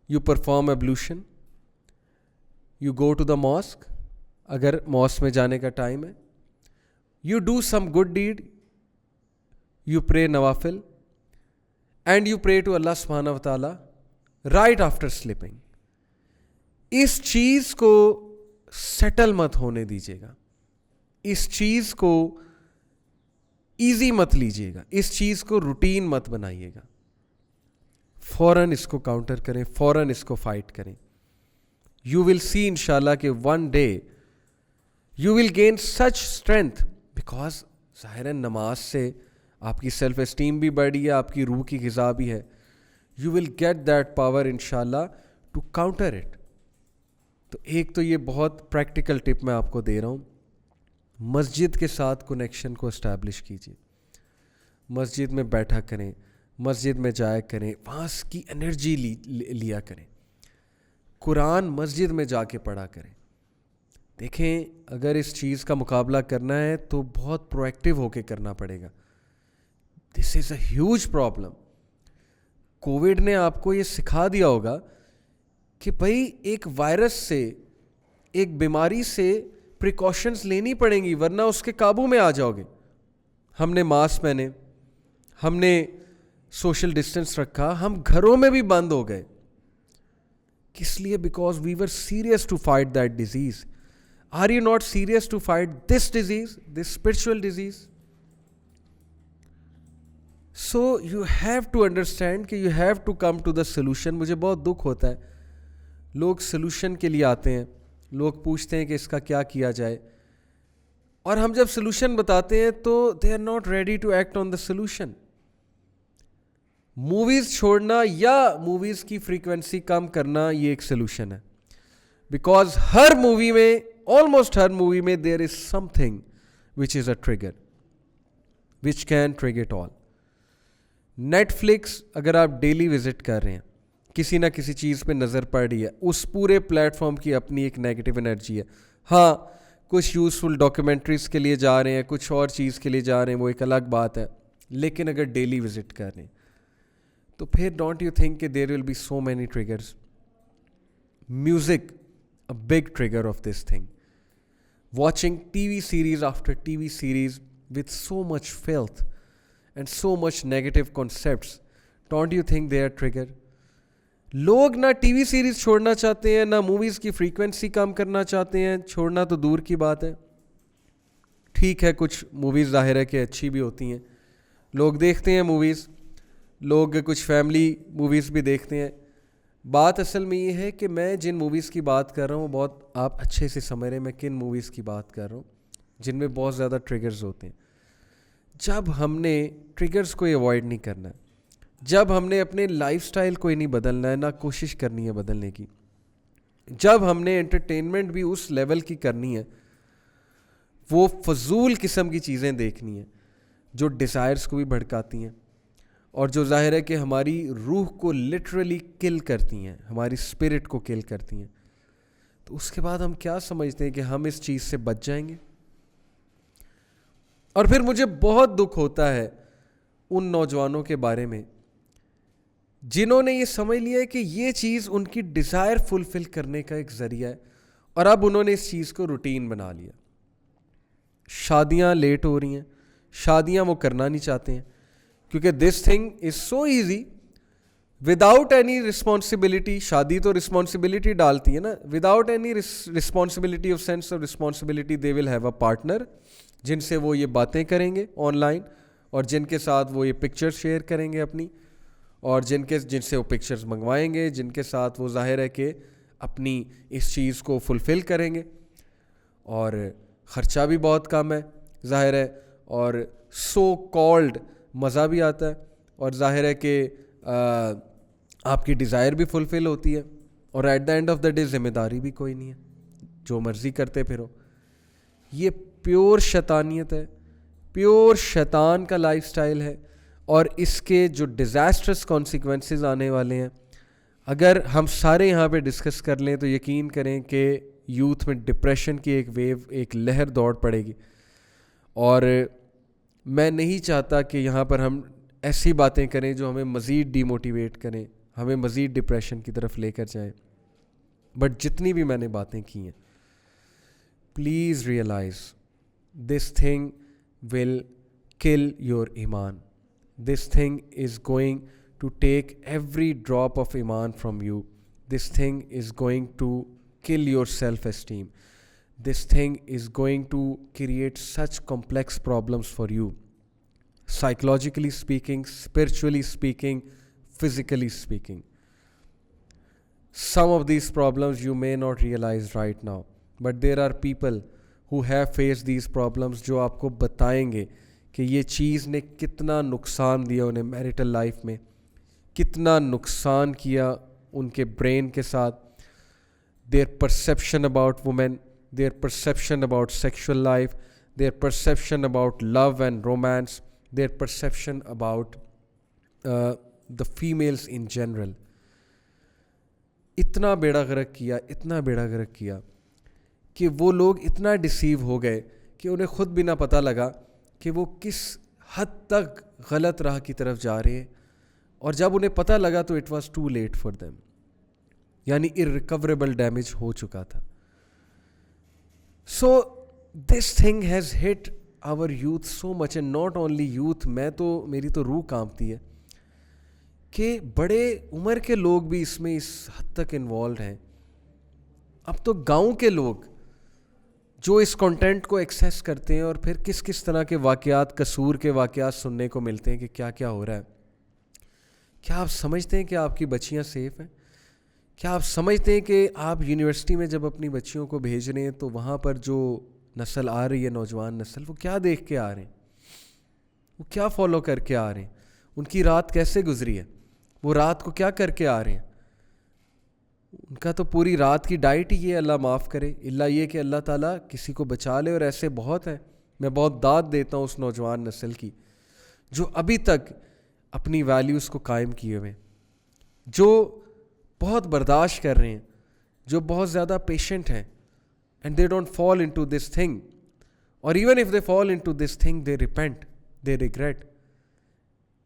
you perform ablution, you go to the mosque, اگر mosque میں جانے کا ٹائم ہے, you do some good deed, you pray nawafil, and you pray to Allah subhanahu wa ta'ala right after sleeping. اس چیز کو settle مت ہونے دیجیے گا, اس چیز کو ایزی مت لیجیے گا, اس چیز کو روٹین مت بنائیے گا. فوراً اس کو کاؤنٹر کریں, فوراً اس کو فائٹ کریں. یو ول سی انشاءاللہ کہ one day you will gain such strength, because ظاہر نماز سے آپ کی سیلف اسٹیم بھی بڑھی ہے, آپ کی روح کی غذا بھی ہے. You will get that power انشاءاللہ ٹو کاؤنٹر اٹ. تو ایک تو یہ بہت پریکٹیکل ٹپ میں آپ کو دے رہا ہوں, مسجد کے ساتھ کنیکشن کو اسٹیبلش کیجیے. مسجد میں بیٹھا کریں, مسجد میں جایا کریں, وہاں کی انرجی لیا کریں. قرآن مسجد میں جا کے پڑھا کریں. دیکھیں اگر اس چیز کا مقابلہ کرنا ہے تو بہت پرو ایکٹیو ہو کے کرنا پڑے گا. دس از اے ہیوج پرابلم. کووڈ نے آپ کو یہ سکھا دیا ہوگا کہ بھائی ایک وائرس سے, ایک بیماری سے پریکاشنز لینی پڑیں گی, ورنہ اس کے قابو میں آ جاؤ گے. ہم نے ماسک پہنے, ہم نے سوشل ڈسٹینس رکھا, ہم گھروں میں بھی بند ہو گئے. کس لیے؟ Because we were serious to fight that disease. Are you not serious to fight this disease, this spiritual disease? So you have to understand کہ you have to come to the solution. مجھے بہت دکھ ہوتا ہے, لوگ solution کے لیے آتے ہیں, لوگ پوچھتے ہیں کہ اس کا کیا کیا جائے, اور ہم جب سلوشن بتاتے ہیں تو they are not ready to act on the solution. Movies چھوڑنا یا موویز کی فریکوینسی کم کرنا یہ ایک سلوشن ہے, بیکاز ہر مووی میں, آلموسٹ ہر مووی میں there is something which is a trigger which can trigger it all. Netflix اگر آپ ڈیلی وزٹ کر رہے ہیں, کسی نہ کسی چیز پہ نظر پڑ رہی ہے, اس پورے پلیٹ فارم کی اپنی ایک نیگیٹو انرجی ہے. ہاں کچھ یوزفل ڈاکیومنٹریز کے لیے جا رہے ہیں, کچھ اور چیز کے لیے جا رہے ہیں, وہ ایک الگ بات ہے. لیکن اگر ڈیلی وزٹ کر رہے ہیں تو پھر ڈونٹ یو تھنک کہ there will be so many triggers. Music a big trigger of this thing. Watching TV series after TV series with so much filth and so much negative concepts, don't you think they are trigger? لوگ نہ T V series چھوڑنا چاہتے ہیں, نہ movies کی frequency کم کرنا چاہتے ہیں. چھوڑنا تو دور کی بات ہے. ٹھیک ہے کچھ موویز ظاہر ہے کہ اچھی بھی ہوتی ہیں, لوگ دیکھتے ہیں موویز, لوگ کچھ فیملی موویز بھی دیکھتے ہیں. بات اصل میں یہ ہے کہ میں جن موویز کی بات کر رہا ہوں, بہت آپ اچھے سے سمجھ رہے ہیں میں کن موویز کی بات کر رہا ہوں, جن میں بہت زیادہ ٹریگرز ہوتے ہیں. جب ہم نے ٹریگرز کو اوائڈ نہیں کرنا ہے, جب ہم نے اپنے لائف سٹائل کو ہی نہیں بدلنا ہے, نہ کوشش کرنی ہے بدلنے کی, جب ہم نے انٹرٹینمنٹ بھی اس لیول کی کرنی ہے, وہ فضول قسم کی چیزیں دیکھنی ہیں جو ڈیزائرز کو بھی بھڑکاتی ہیں اور جو ظاہر ہے کہ ہماری روح کو لٹرلی کل کرتی ہیں, ہماری اسپرٹ کو کل کرتی ہیں, تو اس کے بعد ہم کیا سمجھتے ہیں کہ ہم اس چیز سے بچ جائیں گے؟ اور پھر مجھے بہت دکھ ہوتا ہے ان نوجوانوں کے بارے میں جنہوں نے یہ سمجھ لیا ہے کہ یہ چیز ان کی ڈیزائر فلفل کرنے کا ایک ذریعہ ہے, اور اب انہوں نے اس چیز کو روٹین بنا لیا. شادیاں لیٹ ہو رہی ہیں, شادیاں وہ کرنا نہیں چاہتے ہیں کیونکہ دس تھنگ از so easy without any responsibility. شادی تو رسپانسبلٹی ڈالتی ہے نا, without any responsibility of sense of responsibility they will have a partner جن سے وہ یہ باتیں کریں گے آن لائن, اور جن کے ساتھ وہ یہ پکچر شیئر کریں گے اپنی, اور جن سے وہ پکچرز منگوائیں گے, جن کے ساتھ وہ ظاہر ہے کہ اپنی اس چیز کو فلفل کریں گے. اور خرچہ بھی بہت کم ہے ظاہر ہے, اور سو کالڈ مزہ بھی آتا ہے, اور ظاہر ہے کہ آپ کی ڈیزائر بھی فلفل ہوتی ہے, اور at the end of the day ذمہ داری بھی کوئی نہیں ہے, جو مرضی کرتے پھرو. یہ پیور شیطانیت ہے, پیور شیطان کا لائف سٹائل ہے, اور اس کے جو ڈیزاسٹرس کانسیکوینسز آنے والے ہیں اگر ہم سارے یہاں پہ ڈسکس کر لیں تو یقین کریں کہ یوتھ میں ڈپریشن کی ایک ویو, ایک لہر دوڑ پڑے گی. اور میں نہیں چاہتا کہ یہاں پر ہم ایسی باتیں کریں جو ہمیں مزید ڈی موٹیویٹ کریں. ہمیں مزید ڈپریشن کی طرف لے کر جائیں. بٹ جتنی بھی میں نے باتیں کی ہیں, please realise this thing will kill your iman. This thing is going to take every drop of iman from you. This thing is going to kill your self-esteem. This thing is going to create such complex problems for you. Psychologically speaking, spiritually speaking, physically speaking. Some of these problems you may not realize right now. But there are people who have faced these problems جو آپ کو بتائیں گے کہ یہ چیز نے کتنا نقصان دیا انہیں میریٹل لائف میں, کتنا نقصان کیا ان کے برین کے ساتھ, their perception about women, their perception about sexual life, their perception about love and romance, their perception about the females in general. اتنا بیڑا غرق کیا کہ وہ لوگ اتنا ڈیسیو ہو گئے کہ انہیں خود بھی نہ پتہ لگا کہ وہ کس حد تک غلط راہ کی طرف جا رہے ہیں, اور جب انہیں پتہ لگا تو it was too late for them, یعنی irrecoverable ڈیمیج ہو چکا تھا. So this thing has hit our youth so much, and not only youth, میری تو روح کانپتی ہے کہ بڑے عمر کے لوگ بھی اس میں اس حد تک انوالوڈ ہیں. اب تو گاؤں کے لوگ جو اس کنٹینٹ کو ایکسیس کرتے ہیں اور پھر کس کس طرح کے واقعات, قصور کے واقعات سننے کو ملتے ہیں کہ کیا کیا ہو رہا ہے. کیا آپ سمجھتے ہیں کہ آپ کی بچیاں سیف ہیں؟ کیا آپ سمجھتے ہیں کہ آپ یونیورسٹی میں جب اپنی بچیوں کو بھیج رہے ہیں تو وہاں پر جو نسل آ رہی ہے, نوجوان نسل, وہ کیا دیکھ کے آ رہے ہیں, وہ کیا فالو کر کے آ رہے ہیں, ان کی رات کیسے گزری ہے, وہ رات کو کیا کر کے آ رہے ہیں؟ ان کا تو پوری رات کی ڈائٹ ہی یہ, اللہ معاف کرے, اللہ یہ کہ اللہ تعالیٰ کسی کو بچا لے. اور ایسے بہت ہیں, میں بہت داد دیتا ہوں اس نوجوان نسل کی جو ابھی تک اپنی ویلیوز کو قائم کیے ہوئے, جو بہت برداشت کر رہے ہیں, جو بہت زیادہ پیشنٹ ہیں, and they don't fall into this thing, اور even if they fall into this thing they repent, they regret.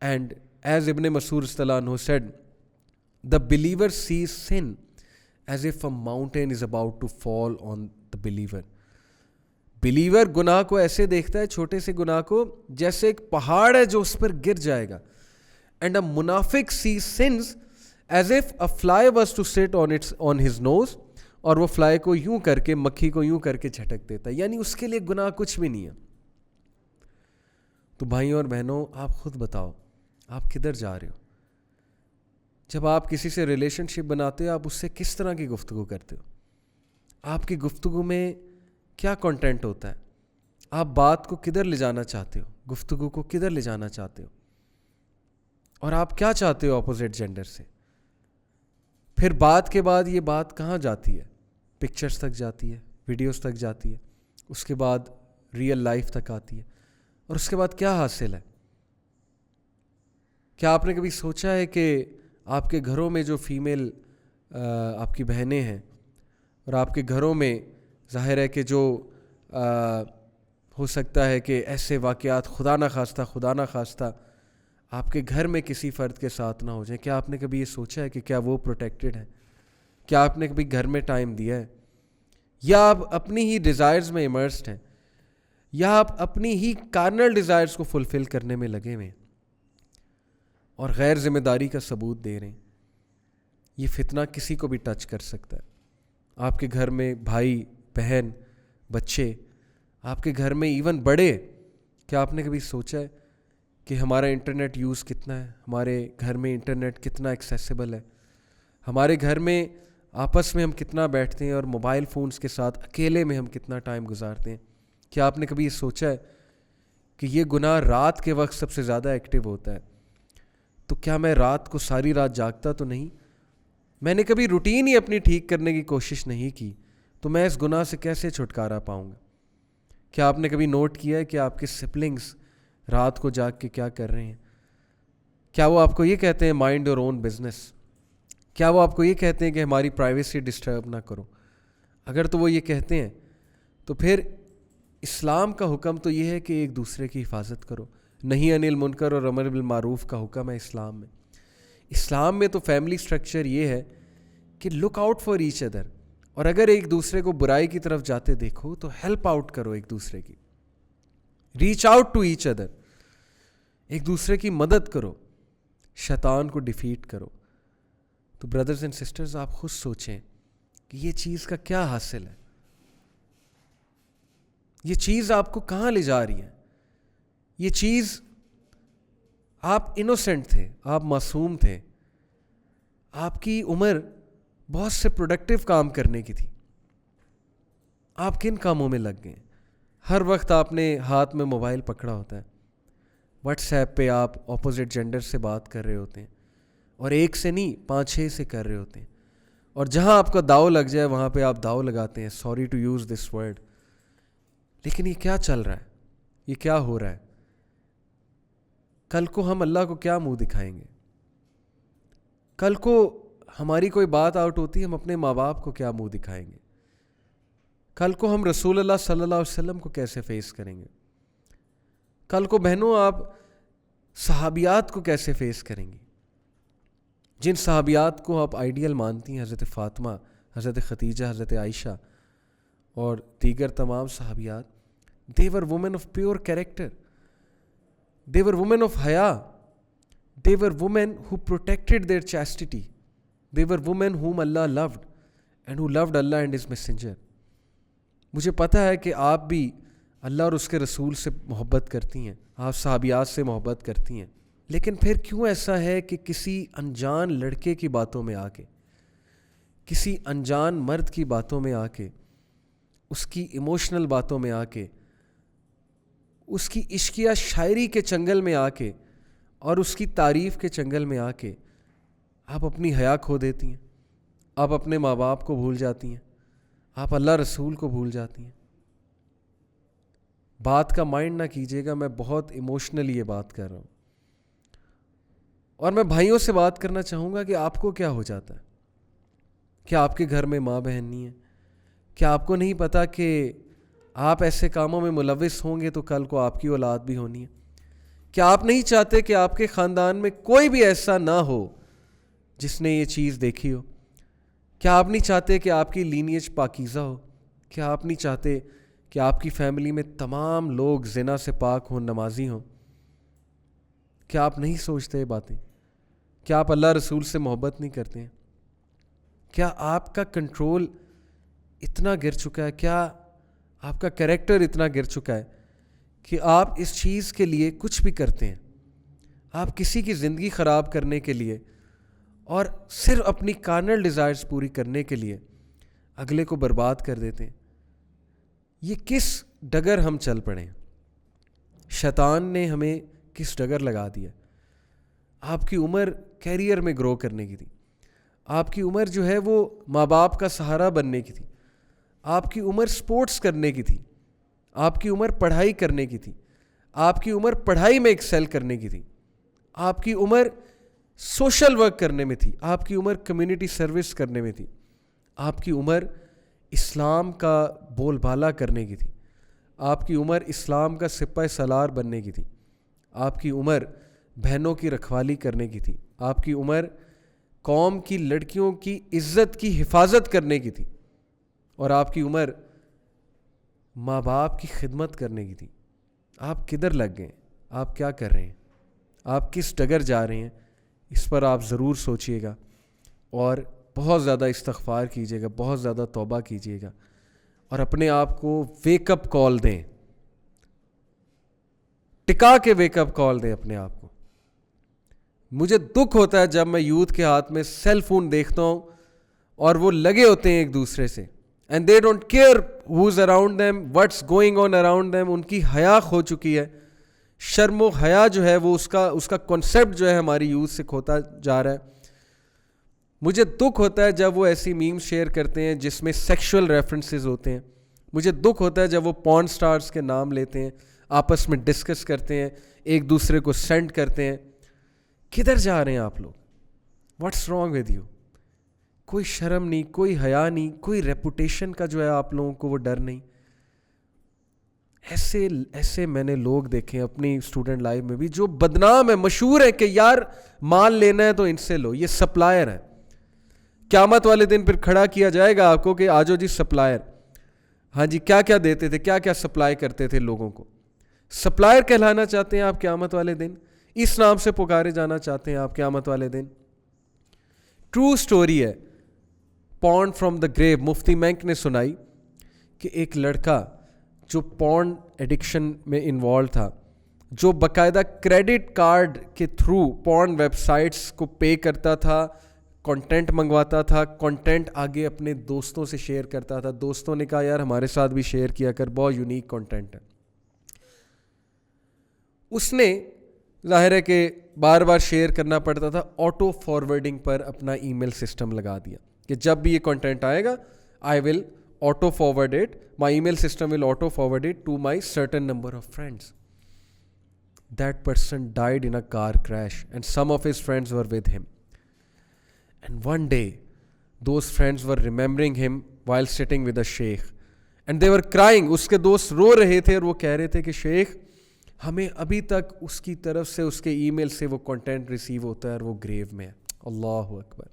And as ابن مسعود رضی اللہ عنہ said, the believer sees sin as if a mountain is about to fall on the believer. Believer گناہ کو ایسے دیکھتا ہے, چھوٹے سے گناہ کو, جیسے ایک پہاڑ ہے جو اس پر گر جائے گا. And a munafik sees sins as if a fly was to sit on his nose, اور وہ فلائی کو یوں کر کے, مکھی کو یوں کر کے جھٹک دیتا ہے, یعنی اس کے لیے گناہ کچھ بھی نہیں ہے. تو بھائیوں اور بہنوں, آپ خود بتاؤ آپ کدھر جا رہے ہو؟ جب آپ کسی سے ریلیشن شپ بناتے ہو, آپ اس سے کس طرح کی گفتگو کرتے ہو؟ آپ کی گفتگو میں کیا کنٹینٹ ہوتا ہے؟ آپ بات کو کدھر لے جانا چاہتے ہو, گفتگو کو کدھر لے جانا چاہتے ہو, اور آپ کیا چاہتے ہو اپوزٹ جینڈر سے؟ پھر بات کے بعد یہ بات کہاں جاتی ہے؟ پکچرز تک جاتی ہے, ویڈیوز تک جاتی ہے, اس کے بعد ریئل لائف تک آتی ہے, اور اس کے بعد کیا حاصل ہے؟ کیا آپ نے کبھی سوچا ہے کہ آپ کے گھروں میں جو فیمیل آپ کی بہنیں ہیں, اور آپ کے گھروں میں ظاہر ہے کہ جو ہو سکتا ہے کہ ایسے واقعات خدا نہ خواستہ آپ کے گھر میں کسی فرد کے ساتھ نہ ہو جائیں, کیا آپ نے کبھی یہ سوچا ہے کہ کیا وہ پروٹیکٹڈ ہیں؟ کیا آپ نے کبھی گھر میں ٹائم دیا ہے؟ یا آپ اپنی ہی ڈیزائرز میں امرسڈ ہیں, یا آپ اپنی ہی کارنل ڈیزائرز کو فلفل کرنے میں لگے ہوئے ہیں اور غیر ذمہ داری کا ثبوت دے رہے ہیں؟ یہ فتنہ کسی کو بھی ٹچ کر سکتا ہے. آپ کے گھر میں بھائی بہن بچے, آپ کے گھر میں ایون بڑے, کیا آپ نے کبھی سوچا ہے کہ ہمارا انٹرنیٹ یوز کتنا ہے, ہمارے گھر میں انٹرنیٹ کتنا ایکسیسیبل ہے, ہمارے گھر میں آپس میں ہم کتنا بیٹھتے ہیں, اور موبائل فونز کے ساتھ اکیلے میں ہم کتنا ٹائم گزارتے ہیں؟ کیا آپ نے کبھی یہ سوچا ہے کہ یہ گناہ رات کے وقت سب سے زیادہ ایکٹیو ہوتا ہے؟ تو کیا میں رات کو ساری رات جاگتا تو نہیں؟ میں نے کبھی روٹین ہی اپنی ٹھیک کرنے کی کوشش نہیں کی, تو میں اس گناہ سے کیسے چھٹکارا پاؤں گا؟ کیا آپ نے کبھی نوٹ کیا ہے کہ آپ کے سبلنگس رات کو جاگ کے کیا کر رہے ہیں؟ کیا وہ آپ کو یہ کہتے ہیں مائنڈ یور اون بزنس؟ کیا وہ آپ کو یہ کہتے ہیں کہ ہماری پرائیویسی ڈسٹرب نہ کرو؟ اگر تو وہ یہ کہتے ہیں تو پھر اسلام کا حکم تو یہ ہے کہ ایک دوسرے کی حفاظت کرو, نہیں انل منکر اور امر بالمعروف کا حکم ہے اسلام میں. اسلام میں تو فیملی سٹرکچر یہ ہے کہ look out for each other, اور اگر ایک دوسرے کو برائی کی طرف جاتے دیکھو تو ہیلپ آؤٹ کرو ایک دوسرے کی, reach out to each other, ایک دوسرے کی مدد کرو, شیطان کو ڈیفیٹ کرو. تو بردرز اینڈ سسٹرز, آپ خود سوچیں کہ یہ چیز کا کیا حاصل ہے, یہ چیز آپ کو کہاں لے جا رہی ہے. یہ چیز, آپ انوسینٹ تھے, آپ معصوم تھے, آپ کی عمر بہت سے پروڈکٹیو کام کرنے کی تھی, آپ کن کاموں میں لگ گئے؟ ہر وقت آپ نے ہاتھ میں موبائل پکڑا ہوتا ہے, واٹس ایپ پہ آپ اپوزٹ جینڈر سے بات کر رہے ہوتے ہیں, اور ایک سے نہیں 5-6 سے کر رہے ہوتے ہیں, اور جہاں آپ کا داؤ لگ جائے وہاں پہ آپ داؤ لگاتے ہیں. Sorry to use this word, لیکن یہ کیا چل رہا ہے, یہ کیا ہو رہا ہے؟ کل کو ہم اللہ کو کیا منہ دکھائیں گے؟ کل کو ہماری کوئی بات آؤٹ ہوتی ہے, ہم اپنے ماں باپ کو کیا منہ دکھائیں گے؟ کل کو ہم رسول اللہ صلی اللہ علیہ وسلم کو کیسے فیس کریں گے؟ کل کو بہنوں آپ صحابیات کو کیسے فیس کریں گی؟ جن صحابیات کو آپ آئیڈیل مانتی ہیں, حضرت فاطمہ, حضرت خدیجہ, حضرت عائشہ اور دیگر تمام صحابیات, they were women of pure character, they were women of حیا, they were women who protected their chastity, they were women whom Allah loved and who loved Allah and His messenger. مجھے پتہ ہے کہ آپ بھی اللہ اور اس کے رسول سے محبت کرتی ہیں, آپ صحابیات سے محبت کرتی ہیں, لیکن پھر کیوں ایسا ہے کہ کسی انجان لڑکے کی باتوں میں آ کے, کسی انجان مرد کی باتوں میں آ کے, اس کی ایموشنل باتوں میں آ کے, اس کی عشقیہ شاعری کے چنگل میں آ کے, اور اس کی تعریف کے چنگل میں آ کے آپ اپنی حیا کھو دیتی ہیں, آپ اپنے ماں باپ کو بھول جاتی ہیں, آپ اللہ رسول کو بھول جاتی ہیں؟ بات کا مائنڈ نہ کیجیے گا, میں بہت ایموشنلی یہ بات کر رہا ہوں, اور میں بھائیوں سے بات کرنا چاہوں گا کہ آپ کو کیا ہو جاتا ہے؟ کیا آپ کے گھر میں ماں بہن نہیں ہے؟ کیا آپ کو نہیں پتا کہ آپ ایسے کاموں میں ملوث ہوں گے تو کل کو آپ کی اولاد بھی ہونی ہے؟ کیا آپ نہیں چاہتے کہ آپ کے خاندان میں کوئی بھی ایسا نہ ہو جس نے یہ چیز دیکھی ہو؟ کیا آپ نہیں چاہتے کہ آپ کی لینیج پاکیزہ ہو؟ کیا آپ نہیں چاہتے کہ آپ کی فیملی میں تمام لوگ زنا سے پاک ہوں, نمازی ہوں؟ کیا آپ نہیں سوچتے یہ باتیں؟ کیا آپ اللہ رسول سے محبت نہیں کرتے ہیں؟ کیا آپ کا کنٹرول اتنا گر چکا ہے, کیا آپ کا کریکٹر اتنا گر چکا ہے کہ آپ اس چیز کے لیے کچھ بھی کرتے ہیں؟ آپ کسی کی زندگی خراب کرنے کے لیے اور صرف اپنی کارنل ڈیزائرز پوری کرنے کے لیے اگلے کو برباد کر دیتے ہیں. یہ کس ڈگر ہم چل پڑے ہیں؟ شیطان نے ہمیں کس ڈگر لگا دیا؟ آپ کی عمر کیریئر میں گرو کرنے کی تھی, آپ کی عمر جو ہے وہ ماں باپ کا سہارا بننے کی تھی, آپ کی عمر سپورٹس کرنے کی تھی, آپ کی عمر پڑھائی کرنے کی تھی, آپ کی عمر پڑھائی میں ایکسل کرنے کی تھی, آپ کی عمر سوشل ورک کرنے میں تھی, آپ کی عمر کمیونٹی سروس کرنے میں تھی, آپ کی عمر اسلام کا بول بالا کرنے کی تھی, آپ کی عمر اسلام کا سپہ سالار بننے کی تھی, آپ کی عمر بہنوں کی رکھوالی کرنے کی تھی, آپ کی عمر قوم کی لڑکیوں کی عزت کی حفاظت کرنے کی تھی, اور آپ کی عمر ماں باپ کی خدمت کرنے کی تھی. آپ کدھر لگ گئے؟ آپ کیا کر رہے ہیں؟ آپ کس ڈگر جا رہے ہیں؟ اس پر آپ ضرور سوچئے گا اور بہت زیادہ استغفار کیجیے گا, بہت زیادہ توبہ کیجیے گا, اور اپنے آپ کو ویک اپ کال دیں, ٹکا کے ویک اپ کال دیں اپنے آپ کو. مجھے دکھ ہوتا ہے جب میں یوتھ کے ہاتھ میں سیل فون دیکھتا ہوں اور وہ لگے ہوتے ہیں ایک دوسرے سے, and they don't care who's around them, what's going on around them. ان کی حیا کھو چکی ہے, شرم و حیا جو ہے وہ اس کا کنسیپٹ جو ہے ہماری یوتھ سے کھوتا جا رہا ہے. مجھے دکھ ہوتا ہے جب وہ ایسی میمز شیئر کرتے ہیں جس میں سیکشول ریفرنسز ہوتے ہیں. مجھے دکھ ہوتا ہے جب وہ پورن سٹارز کے نام لیتے ہیں, آپس میں ڈسکس کرتے ہیں, ایک دوسرے کو سینڈ کرتے ہیں. کدھر جا رہے ہیں آپ لوگ؟ What's wrong with you? کوئی شرم نہیں, کوئی حیا نہیں, کوئی ریپوٹیشن کا جو ہے آپ لوگوں کو وہ ڈر نہیں. ایسے میں نے لوگ دیکھے اپنی اسٹوڈنٹ لائف میں بھی جو بدنام ہے, مشہور ہے کہ یار مال لینا ہے تو ان سے لو, یہ سپلائر ہے. قیامت والے دن پھر کھڑا کیا جائے گا آپ کو کہ آجو جی سپلائر, ہاں جی کیا کیا دیتے تھے, کیا کیا سپلائی کرتے تھے لوگوں کو. سپلائر کہلانا چاہتے ہیں آپ قیامت والے دن, اس نام سے پکارے جانا چاہتے ہیں آپ قیامت والے دن. ٹرو سٹوری ہے, پورن فرام دا گریو. مفتی مینک نے سنائی کہ ایک لڑکا جو پورن ایڈکشن میں انوالو تھا, جو باقاعدہ کریڈٹ کارڈ کے تھرو پورن ویب سائٹس کو پے کرتا تھا, کنٹینٹ منگواتا تھا, کنٹینٹ آگے اپنے دوستوں سے شیئر کرتا تھا. دوستوں نے کہا یار ہمارے ساتھ بھی شیئر کیا کر, بہت یونیک کنٹینٹ ہے. اس نے ظاہر ہے کہ بار بار شیئر کرنا پڑتا تھا, آٹو فارورڈنگ پر اپنا ای میل سسٹم لگا دیا کہ جب بھی یہ کنٹینٹ آئے گا آئی ول auto forward it, my email system will auto forward it to my certain number of friends. That person died in a car crash and some of his friends were with him. And one day those friends were remembering him while sitting with a sheikh and they were crying. uske dost ro rahe the aur wo keh rahe the ki sheikh ہمیں ابھی تک اس کی طرف سے اس کے ای میل سے وہ content receive ہوتا ہے اور وہ گریو میں ہے. اللہ اکبر.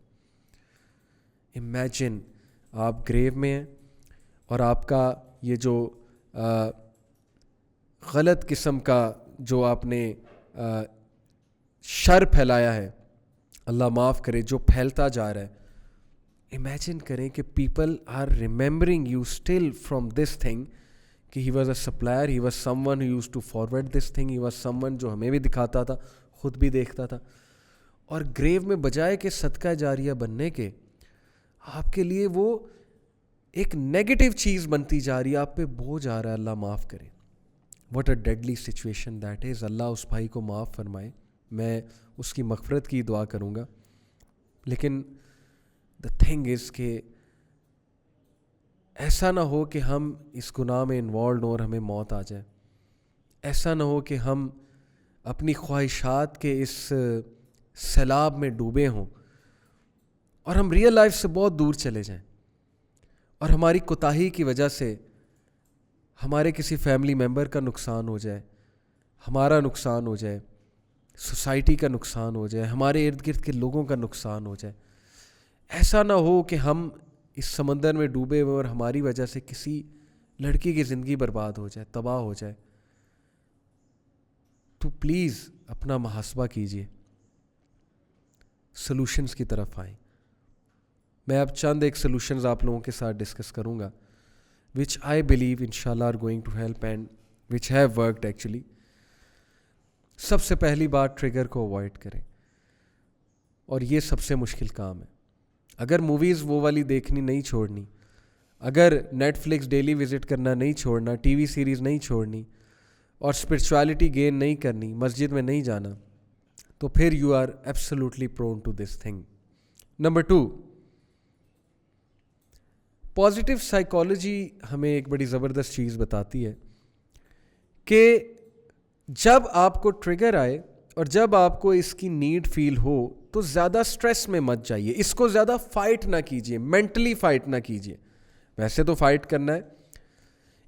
امیجن آپ گریو میں ہیں اور آپ کا یہ جو غلط قسم کا جو آپ نے شر پھیلایا ہے, اللہ معاف کرے, جو پھیلتا جا رہا ہے. امیجن کریں کہ people are remembering you still from this thing کہ he was a supplier, he was someone who used to forward this thing, he was someone جو ہمیں بھی دکھاتا تھا, خود بھی دیکھتا تھا. اور گریو میں بجائے کہ صدقہ جاریہ بننے کے آپ کے لیے وہ ایک نیگیٹو چیز بنتی جا رہی ہے, آپ پہ بوجھ آ رہا ہے. اللہ معاف کرے. What a deadly situation that is. اللہ اس بھائی کو معاف فرمائے, میں اس کی مغفرت کی دعا کروں گا. لیکن دا تھنگ از کہ ایسا نہ ہو کہ ہم اس گناہ میں انوالوڈ ہوں اور ہمیں موت آ جائے. ایسا نہ ہو کہ ہم اپنی خواہشات کے اس سیلاب میں ڈوبے ہوں اور ہم ریئل لائف سے بہت دور چلے جائیں اور ہماری کوتاہی کی وجہ سے ہمارے کسی فیملی ممبر کا نقصان ہو جائے, ہمارا نقصان ہو جائے, سوسائٹی کا نقصان ہو جائے, ہمارے ارد گرد کے لوگوں کا نقصان ہو جائے. ایسا نہ ہو کہ ہم اس سمندر میں ڈوبے ہوئے اور ہماری وجہ سے کسی لڑکی کی زندگی برباد ہو جائے, تباہ ہو جائے. تو پلیز اپنا محاسبہ کیجیے, سلوشنز کی طرف آئیں. میں اب چند ایک سلوشنز آپ لوگوں کے ساتھ ڈسکس کروں گا which I believe inshallah are going to help and which have worked actually. سب سے پہلی بات, ٹریگر کو اوائڈ کریں, اور یہ سب سے مشکل کام ہے. اگر موویز وہ والی دیکھنی نہیں چھوڑنی, اگر نیٹ فلکس ڈیلی وزٹ کرنا نہیں چھوڑنا, ٹی وی سیریز نہیں چھوڑنی, اور اسپرچویلٹی گین نہیں کرنی, مسجد میں نہیں جانا, تو پھر you are absolutely prone to this thing. Number 2, positive psychology ہمیں ایک بڑی زبردست چیز بتاتی ہے کہ جب آپ کو ٹریگر آئے اور جب آپ کو اس کی نیڈ فیل ہو تو زیادہ سٹریس میں مت جائیے, اس کو زیادہ فائٹ نہ کیجیے, مینٹلی فائٹ نہ کیجیے. ویسے تو فائٹ کرنا ہے,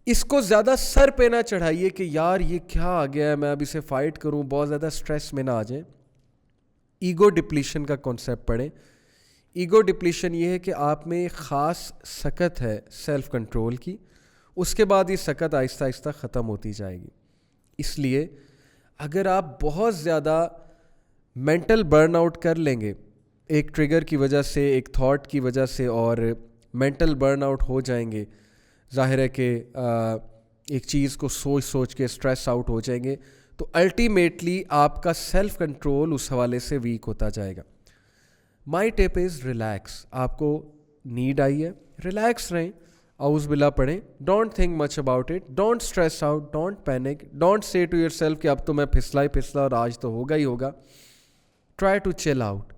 اس کو زیادہ سر پہ نہ چڑھائیے کہ یار یہ کیا آ گیا ہے, میں اب اسے فائٹ کروں, بہت زیادہ سٹریس میں نہ آ جائیں. ایگو ڈپلیشن کا کانسیپٹ پڑھیں. ایگو ڈپلیشن یہ ہے کہ آپ میں ایک خاص سکت ہے سیلف کنٹرول کی, اس کے بعد یہ سکت آہستہ آہستہ ختم ہوتی جائے گی. اس لیے اگر آپ بہت زیادہ مینٹل برن آؤٹ کر لیں گے ایک ٹریگر کی وجہ سے, ایک تھاٹ کی وجہ سے, اور مینٹل برن آؤٹ ہو جائیں گے, ظاہر ہے کہ ایک چیز کو سوچ کے اسٹریس آؤٹ ہو جائیں گے, تو الٹیمیٹلی آپ کا سیلف کنٹرول اس حوالے سے ویک ہوتا جائے گا. مائی ٹپ از ریلیکس. آپ کو نیڈ آئی ہے, ریلیکس رہیں, اعوذ باللہ پڑھیں, don't think much about it, don't stress out, don't panic, don't say to yourself کہ اب تو میں پھسلا ہی پھسلا اور آج تو ہوگا ہی ہوگا. ٹرائی ٹو چل آؤٹ.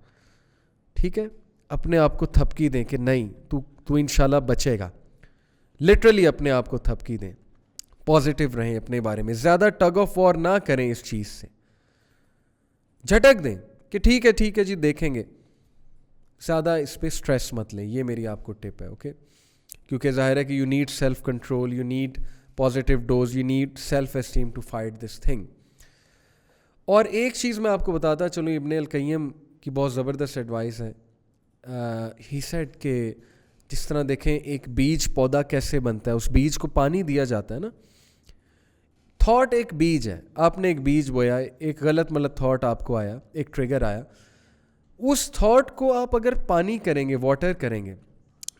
ٹھیک ہے, اپنے آپ کو تھپکی دیں کہ نہیں تو انشاءاللہ بچے گا. لٹرلی اپنے آپ کو تھپکی دیں, پازیٹیو رہیں اپنے بارے میں, زیادہ ٹگ آف وار نہ کریں اس چیز سے, جھٹک دیں کہ ٹھیک ہے جی دیکھیں گے, زیادہ اس پہ سٹریس مت لیں. یہ میری آپ کو ٹپ ہے, اوکے, کیونکہ ظاہر ہے کہ you need self control, you need positive dose. You need self esteem to fight this thing. اور ایک چیز میں آپ کو بتاتا چلوں, ابن القیم کی بہت زبردست ایڈوائس ہے. ہی سیڈ کہ جس طرح دیکھیں ایک بیج پودا کیسے بنتا ہے, اس بیج کو پانی دیا جاتا ہے نا. تھاٹ ایک بیج ہے, آپ نے ایک بیج بویا, ایک غلط ملت تھاٹ آپ کو آیا, ایک ٹریگر آیا, اس تھاٹ کو آپ اگر پانی کریں گے, واٹر کریں گے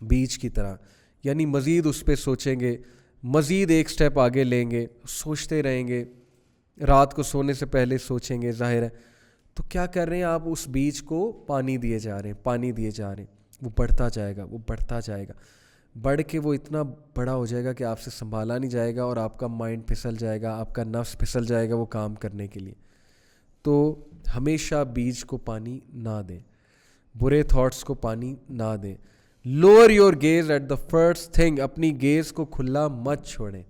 بیج کی طرح, یعنی مزید اس پہ سوچیں گے, مزید ایک سٹیپ آگے لیں گے, سوچتے رہیں گے, رات کو سونے سے پہلے سوچیں گے, ظاہر ہے تو کیا کر رہے ہیں آپ, اس بیج کو پانی دیے جا رہے ہیں, پانی دیے جا رہے ہیں. وہ بڑھتا جائے گا, وہ بڑھتا جائے گا, بڑھ کے وہ اتنا بڑا ہو جائے گا کہ آپ سے سنبھالا نہیں جائے گا, اور آپ کا مائنڈ پھسل جائے گا, آپ کا نفس پھسل جائے گا وہ کام کرنے کے لیے. تو ہمیشہ بیج کو پانی نہ دیں, برے تھاٹس کو پانی نہ دیں. Lower your gaze at the first thing, اپنی گیز کو کھلا مت چھوڑیں,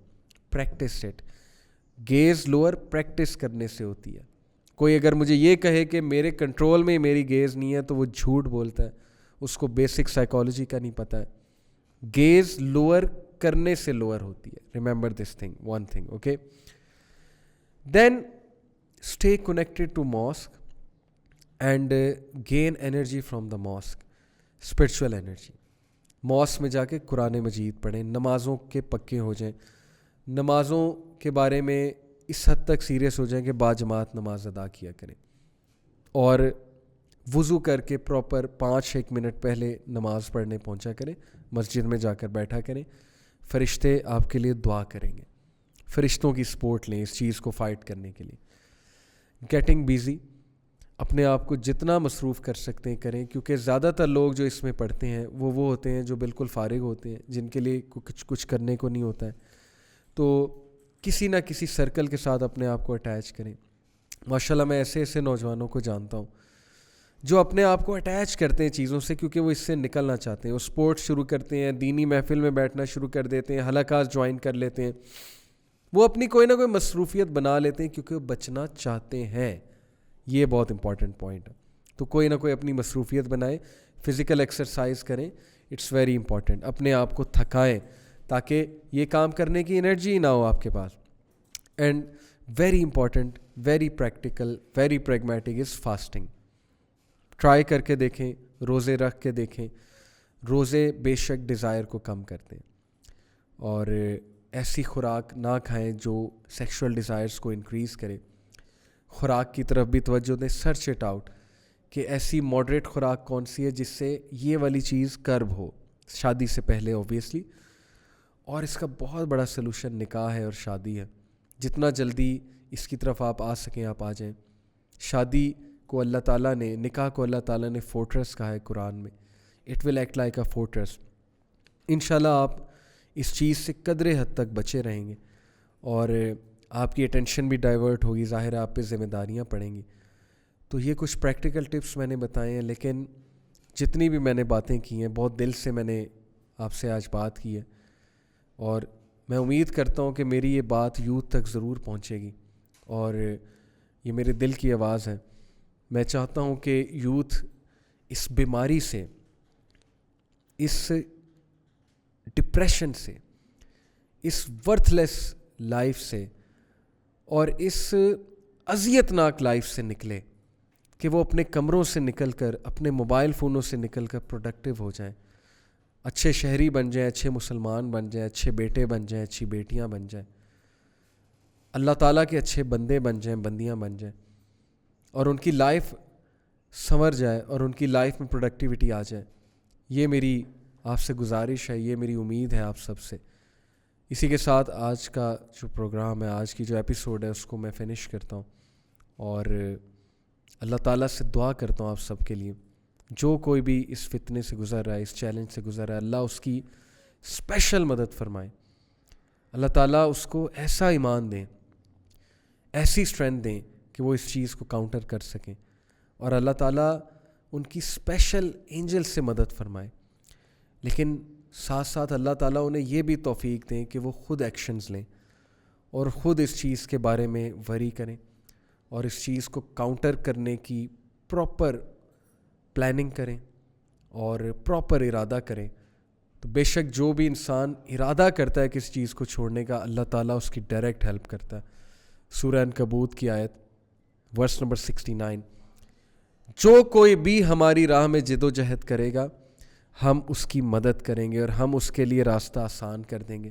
practise it. Gaze lower practice کرنے سے ہوتی ہے. کوئی اگر مجھے یہ کہے کہ میرے کنٹرول میں میری گیز نہیں ہے تو وہ جھوٹ بولتا ہے, اس کو بیسک سائیکالوجی کا نہیں پتہ ہے. گیز لوور کرنے سے لوور ہوتی ہے. Remember this thing, one thing, okay. Then stay connected to mosque and gain energy from the mosque, spiritual energy. Mosque میں جا کے قرآن مجید پڑھیں, نمازوں کے پکے ہو جائیں, نمازوں کے بارے میں اس حد تک سیریس ہو جائیں کہ باجماعت نماز ادا کیا کریں, اور وضو کر کے پراپر 5-1 منٹ پہلے نماز پڑھنے پہنچا کریں, مسجد میں جا کر بیٹھا کریں. فرشتے آپ کے لیے دعا کریں گے, فرشتوں کی سپورٹ لیں اس چیز کو فائٹ کرنے کے لیے. گیٹنگ بیزی, اپنے آپ کو جتنا مصروف کر سکتے ہیں کریں, کیونکہ زیادہ تر لوگ جو اس میں پڑھتے ہیں وہ ہوتے ہیں جو بالکل فارغ ہوتے ہیں, جن کے لیے کچھ کرنے کو نہیں ہوتا ہے. تو کسی نہ کسی سرکل کے ساتھ اپنے آپ کو اٹیچ کریں. ماشاءاللہ میں ایسے نوجوانوں کو جانتا ہوں جو اپنے آپ کو اٹیچ کرتے ہیں چیزوں سے, کیونکہ وہ اس سے نکلنا چاہتے ہیں. وہ اسپورٹس شروع کرتے ہیں, دینی محفل میں بیٹھنا شروع کر دیتے ہیں, حلقات جوائن کر لیتے ہیں, وہ اپنی کوئی نہ کوئی مصروفیت بنا لیتے ہیں کیونکہ وہ بچنا چاہتے ہیں. یہ بہت امپورٹنٹ پوائنٹ ہے. تو کوئی نہ کوئی اپنی مصروفیت بنائیں, فزیکل ایکسرسائز کریں, اٹس ویری امپورٹنٹ. اپنے آپ کو تھکائیں تاکہ یہ کام کرنے کی انرجی نہ ہو آپ کے پاس. And very important, very practical, very pragmatic is fasting. Try کر کے دیکھیں, روزے رکھ کے دیکھیں. روزے بے شک ڈیزائر کو کم کرتے ہیں, اور ایسی خوراک نہ کھائیں جو سیکشول ڈیزائرز کو انکریز کرے. خوراک کی طرف بھی توجہ دیں, سرچ اٹ آؤٹ کہ ایسی ماڈریٹ خوراک کون سی ہے جس سے یہ والی چیز کرب ہو شادی سے پہلے اوبویسلی. اور اس کا بہت بڑا سلوشن نکاح ہے اور شادی ہے. جتنا جلدی اس کی طرف آپ آ سکیں آپ آ جائیں. شادی کو اللہ تعالیٰ نے, نکاح کو اللہ تعالیٰ نے فورٹریس کہا ہے قرآن میں. It will act like a fortress. انشاءاللہ آپ اس چیز سے قدرے حد تک بچے رہیں گے, اور آپ کی اٹینشن بھی ڈائیورٹ ہوگی, ظاہر ہے آپ پہ ذمہ داریاں پڑیں گی. تو یہ کچھ پریکٹیکل ٹپس میں نے بتائے ہیں, لیکن جتنی بھی میں نے باتیں کی ہیں بہت دل سے میں نے آپ سے آج بات کی ہے, اور میں امید کرتا ہوں کہ میری یہ بات یوتھ تک ضرور پہنچے گی, اور یہ میرے دل کی آواز ہے. میں چاہتا ہوں کہ یوتھ اس بیماری سے, اس ڈپریشن سے, اس ورتھ لیس لائف سے, اور اس اذیت ناک لائف سے نکلے, کہ وہ اپنے کمروں سے نکل کر, اپنے موبائل فونوں سے نکل کر پروڈکٹیو ہو جائیں, اچھے شہری بن جائیں, اچھے مسلمان بن جائیں, اچھے بیٹے بن جائیں, اچھی بیٹیاں بن جائیں, اللہ تعالیٰ کے اچھے بندے بن جائیں, بندیاں بن جائیں, اور ان کی لائف سنور جائے, اور ان کی لائف میں پروڈکٹیوٹی آ جائے. یہ میری آپ سے گزارش ہے, یہ میری امید ہے آپ سب سے. اسی کے ساتھ آج کا جو پروگرام ہے, آج کی جو ایپیسوڈ ہے, اس کو میں فنش کرتا ہوں, اور اللہ تعالیٰ سے دعا کرتا ہوں آپ سب کے لیے. جو کوئی بھی اس فتنے سے گزر رہا ہے, اس چیلنج سے گزر رہا ہے, اللہ اس کی اسپیشل مدد فرمائے. اللہ تعالیٰ اس کو ایسا ایمان دیں, ایسی اسٹرینتھ دیں کہ وہ اس چیز کو کاؤنٹر کر سکیں, اور اللہ تعالیٰ ان کی اسپیشل اینجل سے مدد فرمائے. لیکن ساتھ ساتھ اللہ تعالیٰ انہیں یہ بھی توفیق دیں کہ وہ خود ایکشنز لیں, اور خود اس چیز کے بارے میں وری کریں, اور اس چیز کو کاؤنٹر کرنے کی پراپر پلاننگ کریں, اور پراپر ارادہ کریں, تو بے شک جو بھی انسان ارادہ کرتا ہے کسی چیز کو چھوڑنے کا، اللہ تعالیٰ اس کی ڈائریکٹ ہیلپ کرتا ہے. سورہ عنکبوت کی آیت ورس نمبر 69، جو کوئی بھی ہماری راہ میں جد و جہد کرے گا ہم اس کی مدد کریں گے اور ہم اس کے لیے راستہ آسان کر دیں گے.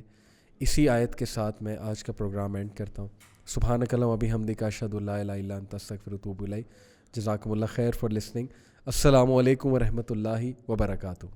اسی آیت کے ساتھ میں آج کا پروگرام اینڈ کرتا ہوں. سبحانک اللہم و بحمدک اشہد ان لا الہ الا انت استغفرک و اتوب الیک. جزاکم اللہ خیر فار لسننگ. السلام علیکم ورحمۃ اللہ وبرکاتہ.